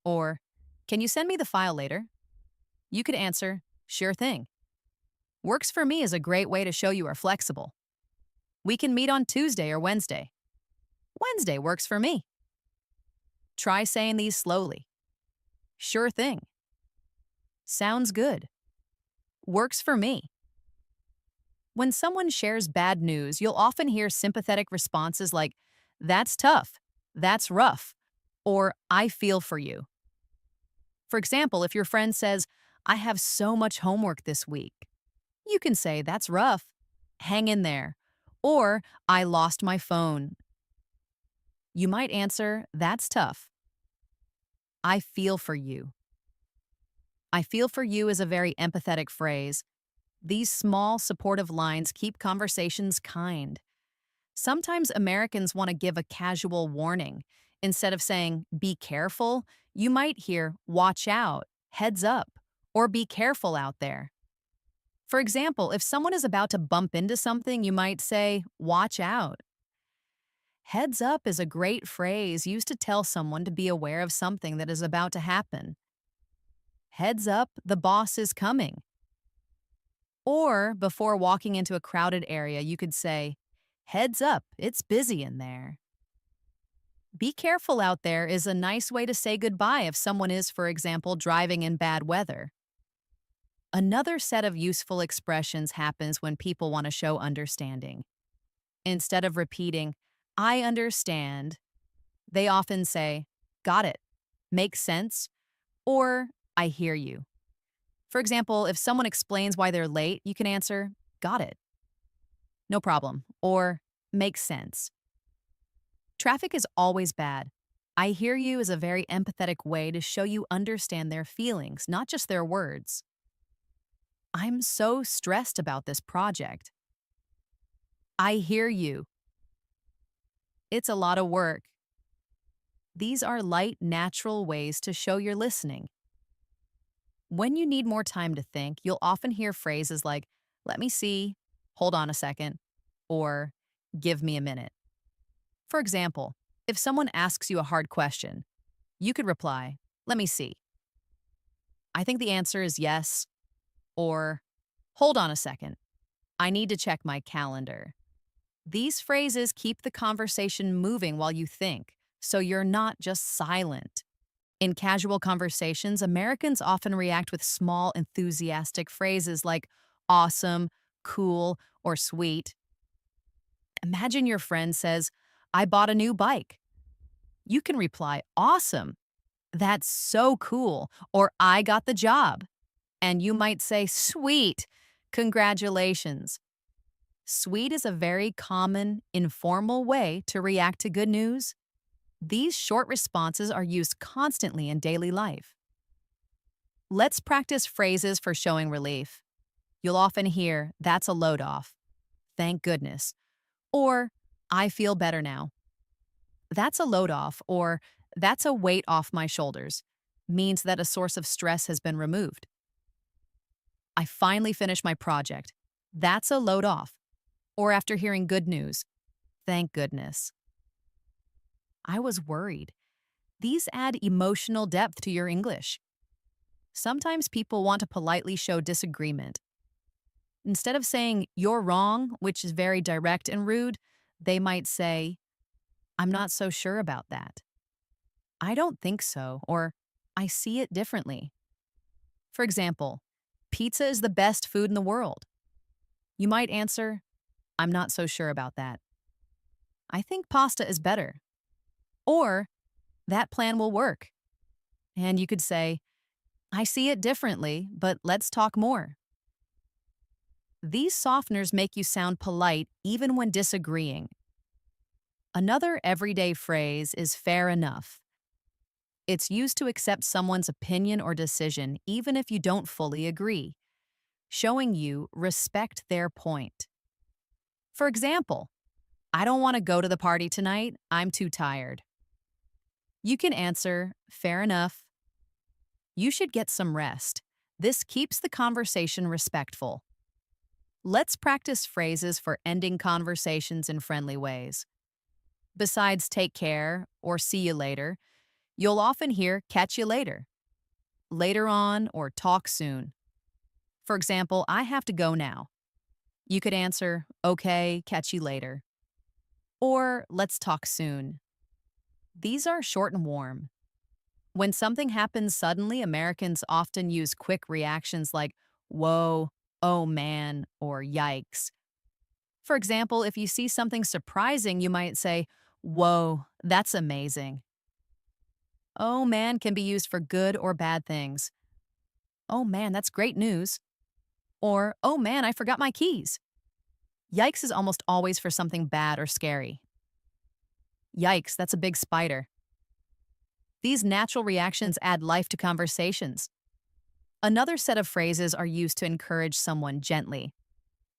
or "Can you send me the file later?" You could answer, "Sure thing." "Works for me" is a great way to show you are flexible. "We can meet on Tuesday or Wednesday." "Wednesday works for me." Try saying these slowly. "Sure thing." "Sounds good." "Works for me." When someone shares bad news, you'll often hear sympathetic responses like, "That's tough," "That's rough," or "I feel for you." For example, if your friend says, "I have so much homework this week," you can say, "That's rough. Hang in there." Or, "I lost my phone." You might answer, "That's tough. I feel for you." "I feel for you" is a very empathetic phrase. These small, supportive lines keep conversations kind. Sometimes Americans want to give a casual warning. Instead of saying, "Be careful," you might hear, "Watch out," "Heads up," or "Be careful out there." For example, if someone is about to bump into something, you might say, "Watch out." Heads up is a great phrase used to tell someone to be aware of something that is about to happen. "Heads up, the boss is coming." Or before walking into a crowded area, you could say, "Heads up, it's busy in there." "Be careful out there" is a nice way to say goodbye if someone is, for example, driving in bad weather. Another set of useful expressions happens when people want to show understanding. Instead of repeating, "I understand," they often say, "Got it," "Makes sense," or "I hear you." For example, if someone explains why they're late, you can answer, "Got it," "No problem," or "Makes sense." Traffic is always bad. "I hear you" is a very empathetic way to show you understand their feelings, not just their words. "I'm so stressed about this project." "I hear you. It's a lot of work." These are light, natural ways to show you're listening. When you need more time to think, you'll often hear phrases like, "Let me see," "Hold on a second," or "Give me a minute." For example, if someone asks you a hard question, you could reply, "Let me see. I think the answer is yes," or "Hold on a second. I need to check my calendar." These phrases keep the conversation moving while you think, so you're not just silent. In casual conversations, Americans often react with small, enthusiastic phrases like "awesome," "cool," or "sweet." Imagine your friend says, "I bought a new bike." You can reply, "Awesome," "That's so cool," or "I got the job." And you might say, "Sweet," "Congratulations." Sweet is a very common, informal way to react to good news. These short responses are used constantly in daily life. Let's practice phrases for showing relief. You'll often hear, "That's a load off," "Thank goodness," or "I feel better now." "That's a load off," or "That's a weight off my shoulders," means that a source of stress has been removed. "I finally finished my project." "That's a load off." Or after hearing good news, "Thank goodness." "I was worried." These add emotional depth to your English. Sometimes people want to politely show disagreement. Instead of saying, "You're wrong," which is very direct and rude, they might say, "I'm not so sure about that." "I don't think so," or "I see it differently." For example, "Pizza is the best food in the world." You might answer, "I'm not so sure about that. I think pasta is better." Or, "That plan will work." And you could say, "I see it differently, but let's talk more." These softeners make you sound polite even when disagreeing. Another everyday phrase is fair enough. It's used to accept someone's opinion or decision even if you don't fully agree, showing you respect their point. For example, I don't want to go to the party tonight, I'm too tired. You can answer, fair enough. You should get some rest. This keeps the conversation respectful. Let's practice phrases for ending conversations in friendly ways. Besides take care or see you later, you'll often hear catch you later on, or talk soon. For example, I have to go now. You could answer, okay, catch you later. Or let's talk soon. These are short and warm. When something happens suddenly, Americans often use quick reactions like, whoa, oh man, or yikes. For example, if you see something surprising, you might say, whoa, that's amazing. Oh man can be used for good or bad things. Oh man, that's great news. Or, oh man, I forgot my keys. Yikes is almost always for something bad or scary. Yikes, that's a big spider. These natural reactions add life to conversations. Another set of phrases are used to encourage someone gently.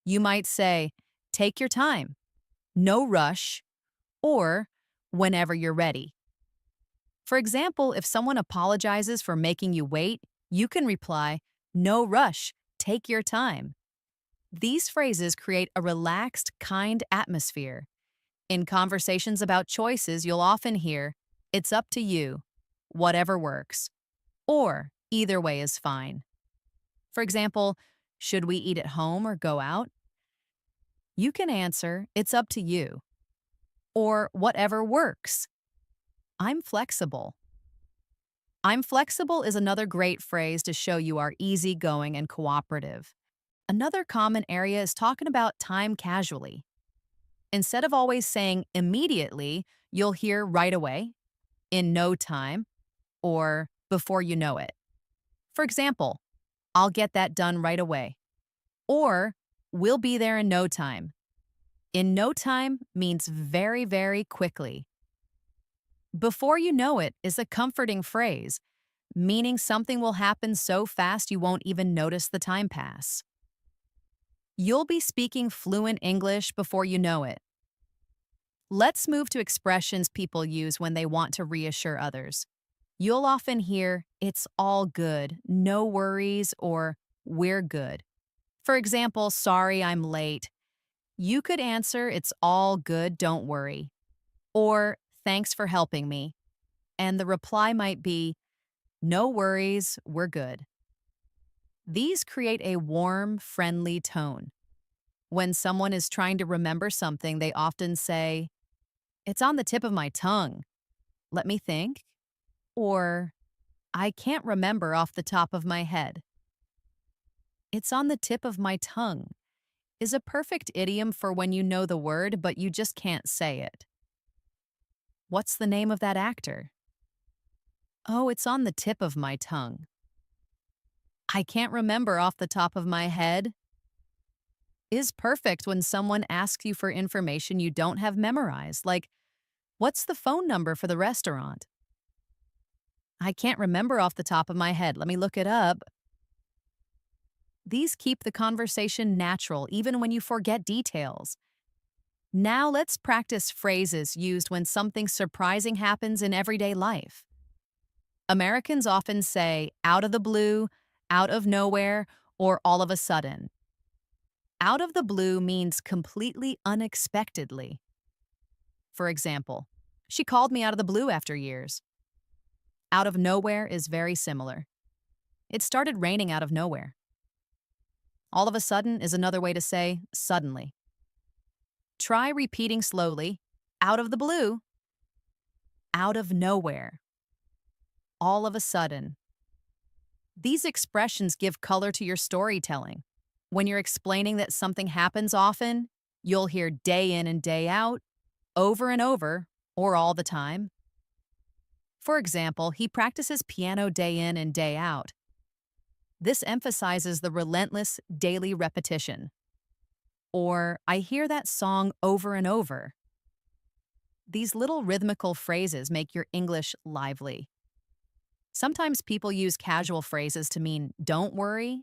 You might say, take your time, no rush, or whenever you're ready. For example, if someone apologizes for making you wait, you can reply, no rush, take your time. These phrases create a relaxed, kind atmosphere. In conversations about choices, you'll often hear, it's up to you, whatever works, or either way is fine. For example, should we eat at home or go out? You can answer, it's up to you, or whatever works. I'm flexible. I'm flexible is another great phrase to show you are easygoing and cooperative. Another common area is talking about time casually. Instead of always saying immediately, you'll hear right away, in no time, or before you know it. For example, I'll get that done right away. Or, we'll be there in no time. In no time means very, very quickly. Before you know it is a comforting phrase, meaning something will happen so fast you won't even notice the time pass. You'll be speaking fluent English before you know it. Let's move to expressions people use when they want to reassure others. You'll often hear, it's all good, no worries, or we're good. For example, sorry I'm late. You could answer, it's all good, don't worry. Or, thanks for helping me. And the reply might be, no worries, we're good. These create a warm, friendly tone. When someone is trying to remember something, they often say, it's on the tip of my tongue. Let me think. Or, I can't remember off the top of my head. It's on the tip of my tongue is a perfect idiom for when you know the word but you just can't say it. What's the name of that actor? Oh, it's on the tip of my tongue. I can't remember off the top of my head is perfect when someone asks you for information you don't have memorized, like, what's the phone number for the restaurant? I can't remember off the top of my head. Let me look it up. These keep the conversation natural even when you forget details. Now let's practice phrases used when something surprising happens in everyday life. Americans often say out of the blue, out of nowhere, or all of a sudden. Out of the blue means completely unexpectedly. For example, she called me out of the blue after years. Out of nowhere is very similar. It started raining out of nowhere. All of a sudden is another way to say suddenly. Try repeating slowly, out of the blue, out of nowhere, all of a sudden. These expressions give color to your storytelling. When you're explaining that something happens often, you'll hear day in and day out, over and over, or all the time. For example, he practices piano day in and day out. This emphasizes the relentless daily repetition. or I hear that song over and over. These little rhythmical phrases make your English lively. Sometimes people use casual phrases to mean don't worry.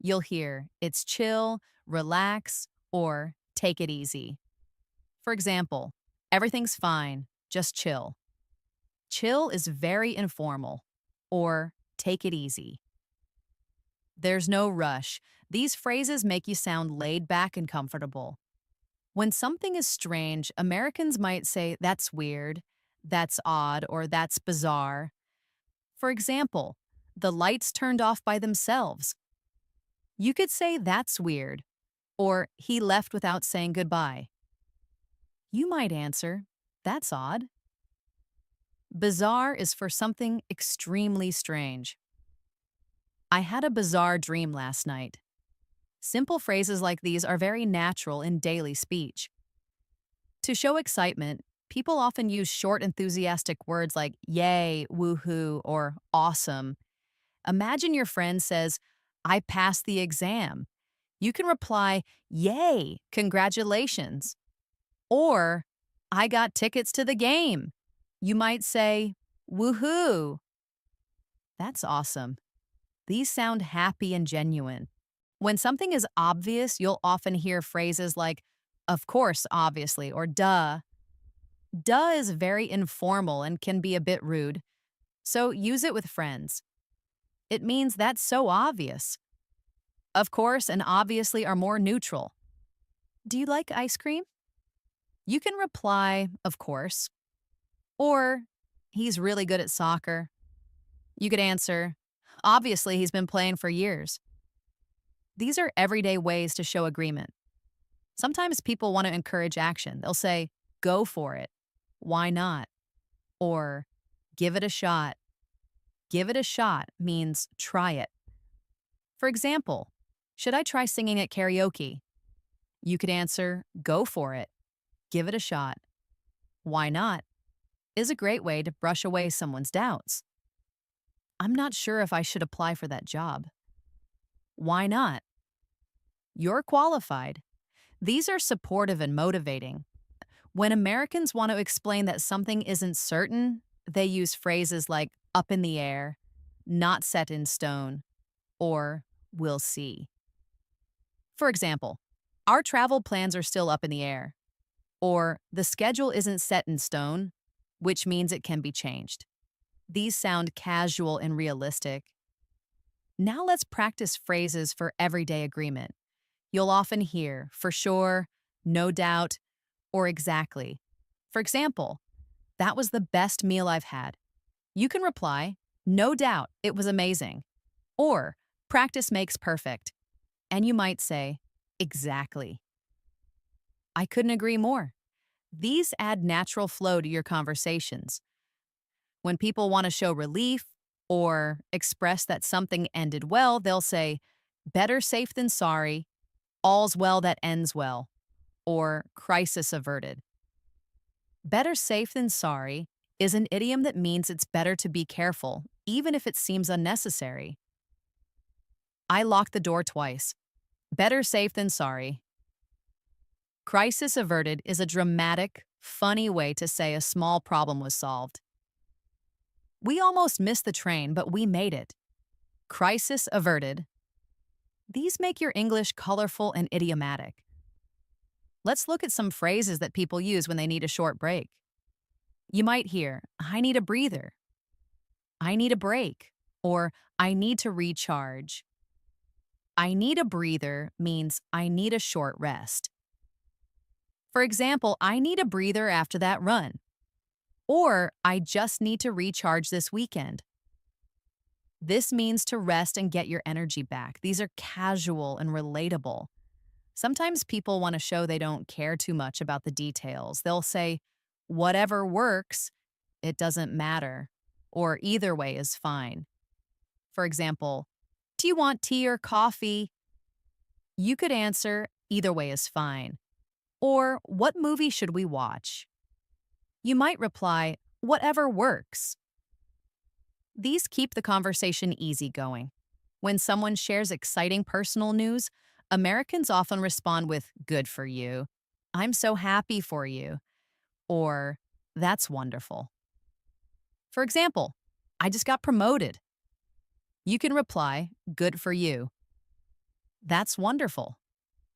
You'll hear it's chill, relax, or take it easy. For example, everything's fine, just chill. Chill is very informal, or take it easy. There's no rush. These phrases make you sound laid back and comfortable. When something is strange, Americans might say, that's weird, that's odd, or that's bizarre. For example, the lights turned off by themselves. You could say, that's weird, or he left without saying goodbye. You might answer, that's odd. Bizarre is for something extremely strange. I had a bizarre dream last night. Simple phrases like these are very natural in daily speech. To show excitement, people often use short, enthusiastic words like yay, woohoo, or awesome. Imagine your friend says, I passed the exam. You can reply, yay, congratulations. Or, I got tickets to the game. You might say, woohoo. That's awesome. These sound happy and genuine. When something is obvious, you'll often hear phrases like, of course, obviously, or duh. Duh is very informal and can be a bit rude, so use it with friends. It means that's so obvious. Of course and obviously are more neutral. Do you like ice cream? You can reply, of course. Or, he's really good at soccer. You could answer, obviously he's been playing for years. These are everyday ways to show agreement. Sometimes people want to encourage action. They'll say, go for it. Why not? Or, give it a shot. Give it a shot means try it. For example, should I try singing at karaoke? You could answer, go for it. Give it a shot. Why not? Is a great way to brush away someone's doubts. I'm not sure if I should apply for that job. Why not? You're qualified. These are supportive and motivating. When Americans want to explain that something isn't certain, they use phrases like up in the air, not set in stone, or we'll see. For example, our travel plans are still up in the air, or the schedule isn't set in stone, which means it can be changed. These sound casual and realistic. Now let's practice phrases for everyday agreement. You'll often hear for sure, no doubt, or exactly. For example, that was the best meal I've had. You can reply, no doubt, it was amazing. Or, practice makes perfect. And you might say, exactly. I couldn't agree more. These add natural flow to your conversations. When people want to show relief or express that something ended well, they'll say, better safe than sorry, all's well that ends well, or crisis averted. Better safe than sorry is an idiom that means it's better to be careful, even if it seems unnecessary. I locked the door twice. Better safe than sorry. Crisis averted is a dramatic, funny way to say a small problem was solved. We almost missed the train, but we made it. Crisis averted. These make your English colorful and idiomatic. Let's look at some phrases that people use when they need a short break. You might hear, I need a breather. I need a break. Or, I need to recharge. I need a breather means I need a short rest. For example, I need a breather after that run. Or, I just need to recharge this weekend. This means to rest and get your energy back. These are casual and relatable. Sometimes people want to show they don't care too much about the details. They'll say, whatever works, it doesn't matter, or either way is fine. For example, do you want tea or coffee? You could answer, either way is fine. Or, what movie should we watch? You might reply, whatever works. These keep the conversation easygoing. When someone shares exciting personal news, Americans often respond with, good for you, I'm so happy for you, or that's wonderful. For example, I just got promoted. You can reply, good for you, that's wonderful.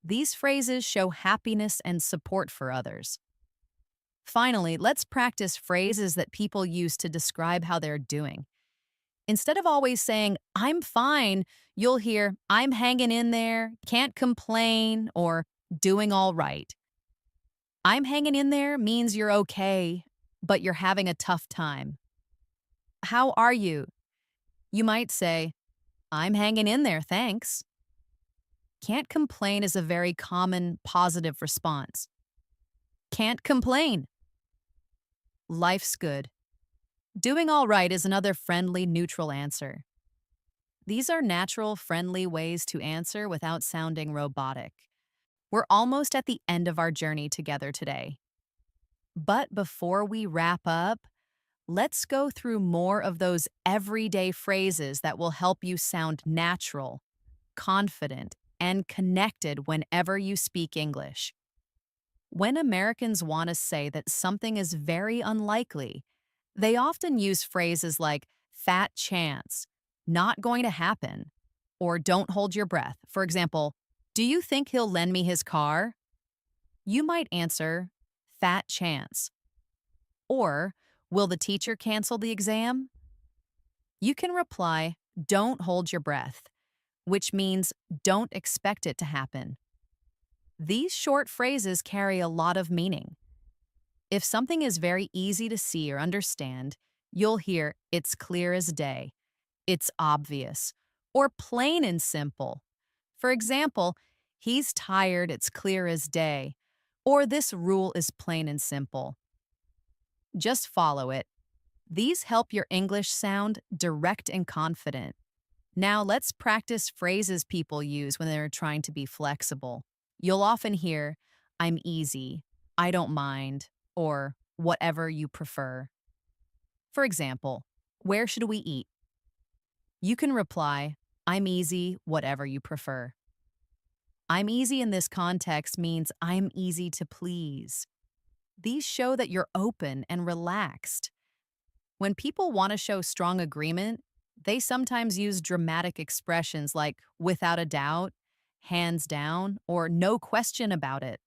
These phrases show happiness and support for others. Finally, let's practice phrases that people use to describe how they're doing. Instead of always saying, I'm fine, you'll hear, I'm hanging in there, can't complain, or doing all right. I'm hanging in there means you're okay, but you're having a tough time. How are you? You might say, I'm hanging in there, thanks. Can't complain is a very common positive response. Can't complain. Life's good. Doing all right is another friendly, neutral answer. These are natural, friendly ways to answer without sounding robotic. We're almost at the end of our journey together today. But before we wrap up, let's go through more of those everyday phrases that will help you sound natural, confident, and connected whenever you speak English. When Americans want to say that something is very unlikely, they often use phrases like fat chance, not going to happen, or don't hold your breath. For example, do you think he'll lend me his car? You might answer, fat chance. Or, will the teacher cancel the exam? You can reply, don't hold your breath, which means don't expect it to happen. These short phrases carry a lot of meaning. If something is very easy to see or understand, you'll hear it's clear as day, it's obvious, or plain and simple. For example, he's tired, it's clear as day, or this rule is plain and simple. Just follow it. These help your English sound direct and confident. Now let's practice phrases people use when they're trying to be flexible. You'll often hear, I'm easy, I don't mind, or whatever you prefer. For example, where should we eat? You can reply, I'm easy, whatever you prefer. I'm easy in this context means I'm easy to please. These show that you're open and relaxed. When people want to show strong agreement, they sometimes use dramatic expressions like without a doubt, hands down, or no question about it.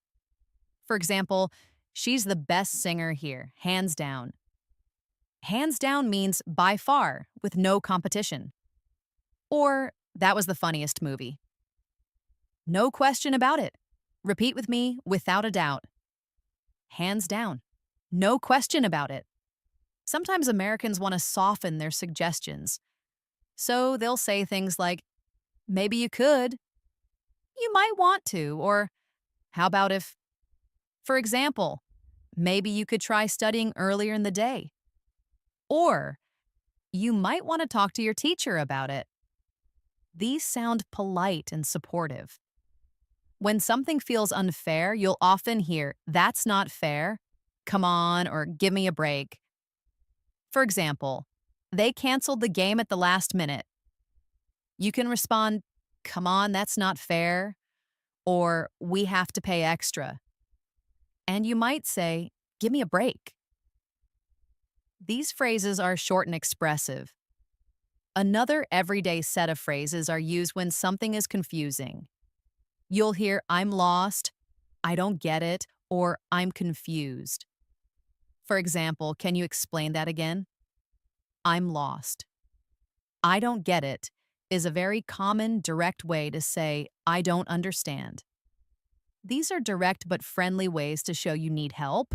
For example, she's the best singer here, hands down. Hands down means by far, with no competition. Or that was the funniest movie. No question about it. Repeat with me, without a doubt. Hands down. No question about it. Sometimes Americans want to soften their suggestions. So they'll say things like, maybe you could, you might want to, or how about if, for example, maybe you could try studying earlier in the day. Or you might want to talk to your teacher about it. These sound polite and supportive. When something feels unfair, you'll often hear, that's not fair, come on, or give me a break. For example, they canceled the game at the last minute. You can respond, come on, that's not fair, or we have to pay extra. And you might say, give me a break. These phrases are short and expressive. Another everyday set of phrases are used when something is confusing. You'll hear, I'm lost, I don't get it, or I'm confused. For example, can you explain that again? I'm lost. I don't get it is a very common, direct way to say, I don't understand. These are direct but friendly ways to show you need help.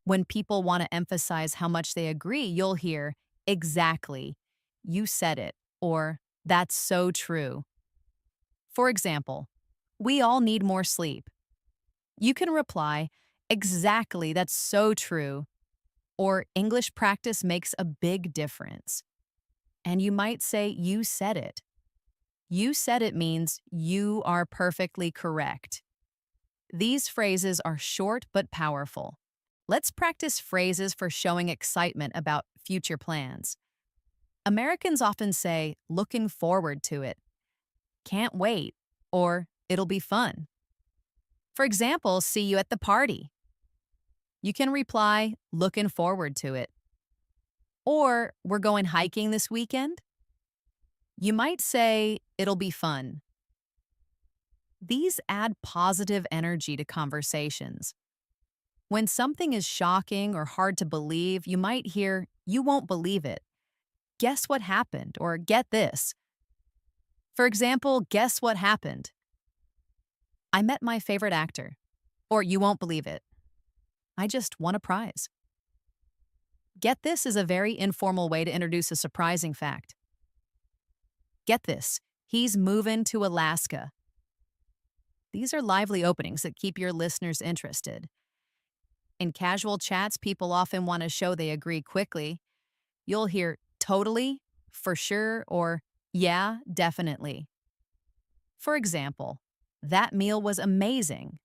When people want to emphasize how much they agree, you'll hear, exactly, you said it, or that's so true. For example, we all need more sleep. You can reply, exactly, that's so true, or English practice makes a big difference. And you might say, you said it. You said it means you are perfectly correct. These phrases are short but powerful. Let's practice phrases for showing excitement about future plans. Americans often say, looking forward to it, can't wait, or it'll be fun. For example, see you at the party. You can reply, looking forward to it. Or, we're going hiking this weekend. You might say, it'll be fun. These add positive energy to conversations. When something is shocking or hard to believe, you might hear, you won't believe it. Guess what happened? Or get this. For example, guess what happened? I met my favorite actor. Or you won't believe it. I just won a prize. Get this is a very informal way to introduce a surprising fact. Get this, he's moving to Alaska. These are lively openings that keep your listeners interested. In casual chats, people often want to show they agree quickly. You'll hear totally, for sure, or yeah, definitely. For example, that meal was amazing.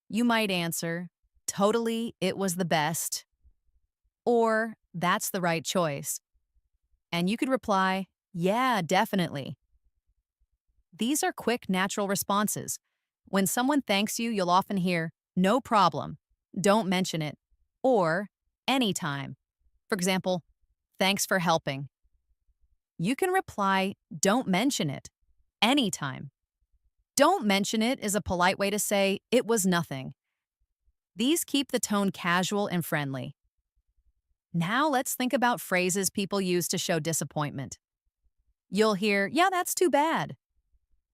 You might answer, totally, it was the best, or that's the right choice. And you could reply, yeah, definitely. These are quick, natural responses. When someone thanks you, you'll often hear, no problem, don't mention it, or anytime. For example, thanks for helping. You can reply, don't mention it, anytime. Don't mention it is a polite way to say, it was nothing. These keep the tone casual and friendly. Now let's think about phrases people use to show disappointment. You'll hear, yeah, that's too bad.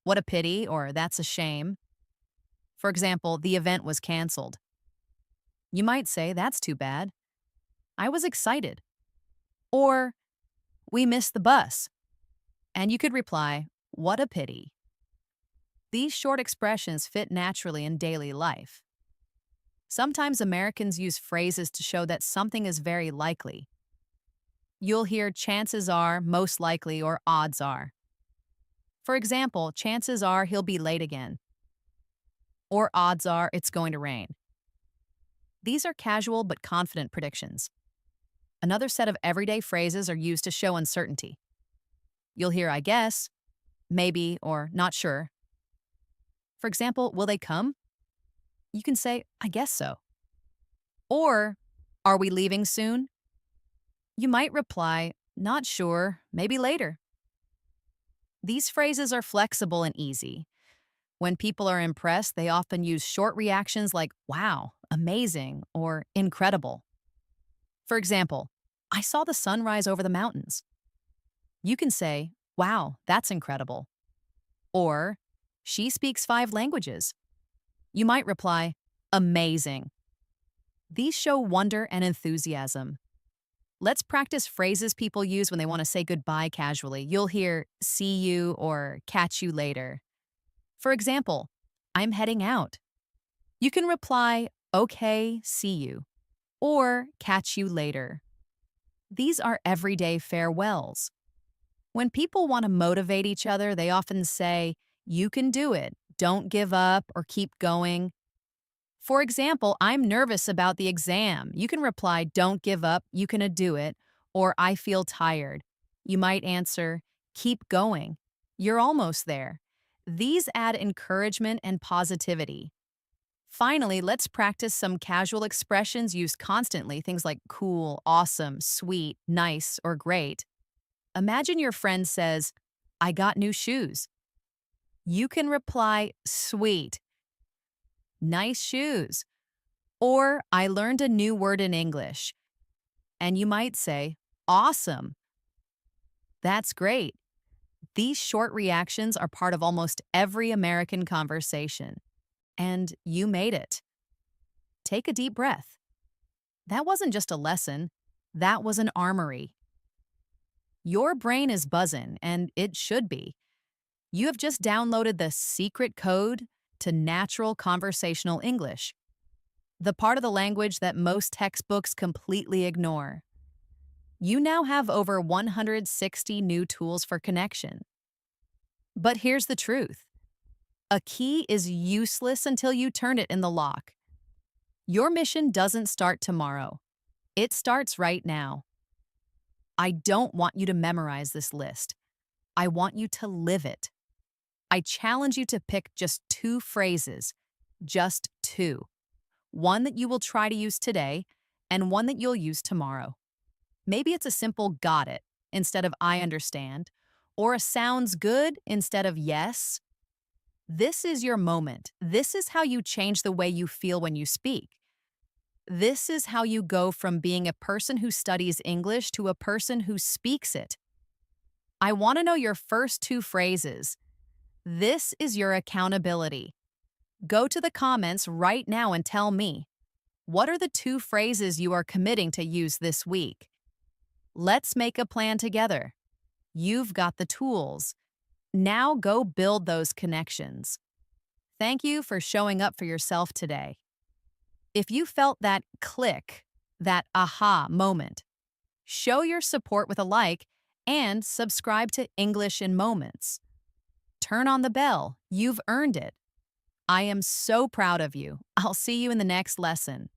What a pity, or that's a shame. For example, the event was canceled. You might say, that's too bad. I was excited. Or, we missed the bus. And you could reply, what a pity. These short expressions fit naturally in daily life. Sometimes Americans use phrases to show that something is very likely. You'll hear chances are, most likely, or odds are. For example, chances are he'll be late again. Or odds are it's going to rain. These are casual but confident predictions. Another set of everyday phrases are used to show uncertainty. You'll hear I guess, maybe, or not sure. For example, will they come? You can say, I guess so. Or, are we leaving soon? You might reply, not sure, maybe later. These phrases are flexible and easy. When people are impressed, they often use short reactions like, wow, amazing, or incredible. For example, I saw the sunrise over the mountains. You can say, wow, that's incredible. Or, she speaks 5 languages. You might reply, amazing. These show wonder and enthusiasm. Let's practice phrases people use when they want to say goodbye casually. You'll hear, see you, or catch you later. For example, I'm heading out. You can reply, okay, see you, or catch you later. These are everyday farewells. When people want to motivate each other, they often say, you can do it, don't give up, or keep going. For example, I'm nervous about the exam. You can reply, don't give up, you can do it, or I feel tired. You might answer, keep going. You're almost there. These add encouragement and positivity. Finally, let's practice some casual expressions used constantly, things like cool, awesome, sweet, nice, or great. Imagine your friend says, I got new shoes. You can reply, sweet, nice shoes, or I learned a new word in English. And you might say, awesome. That's great. These short reactions are part of almost every American conversation. And you made it. Take a deep breath. That wasn't just a lesson, that was an armory. Your brain is buzzing, and it should be. You have just downloaded the secret code to natural conversational English, the part of the language that most textbooks completely ignore. You now have over 160 new tools for connection. But here's the truth. A key is useless until you turn it in the lock. Your mission doesn't start tomorrow. It starts right now. I don't want you to memorize this list. I want you to live it. I challenge you to pick just two phrases, just two. One that you will try to use today and one that you'll use tomorrow. Maybe it's a simple got it instead of I understand, or a sounds good instead of yes. This is your moment. This is how you change the way you feel when you speak. This is how you go from being a person who studies English to a person who speaks it. I want to know your first two phrases. This is your accountability. Go to the comments right now and tell me, what are the two phrases you are committing to use this week? Let's make a plan together. You've got the tools. Now go build those connections. Thank you for showing up for yourself today. If you felt that click, that aha moment, show your support with a like and subscribe to English in Moments. Turn on the bell. You've earned it. I am so proud of you. I'll see you in the next lesson.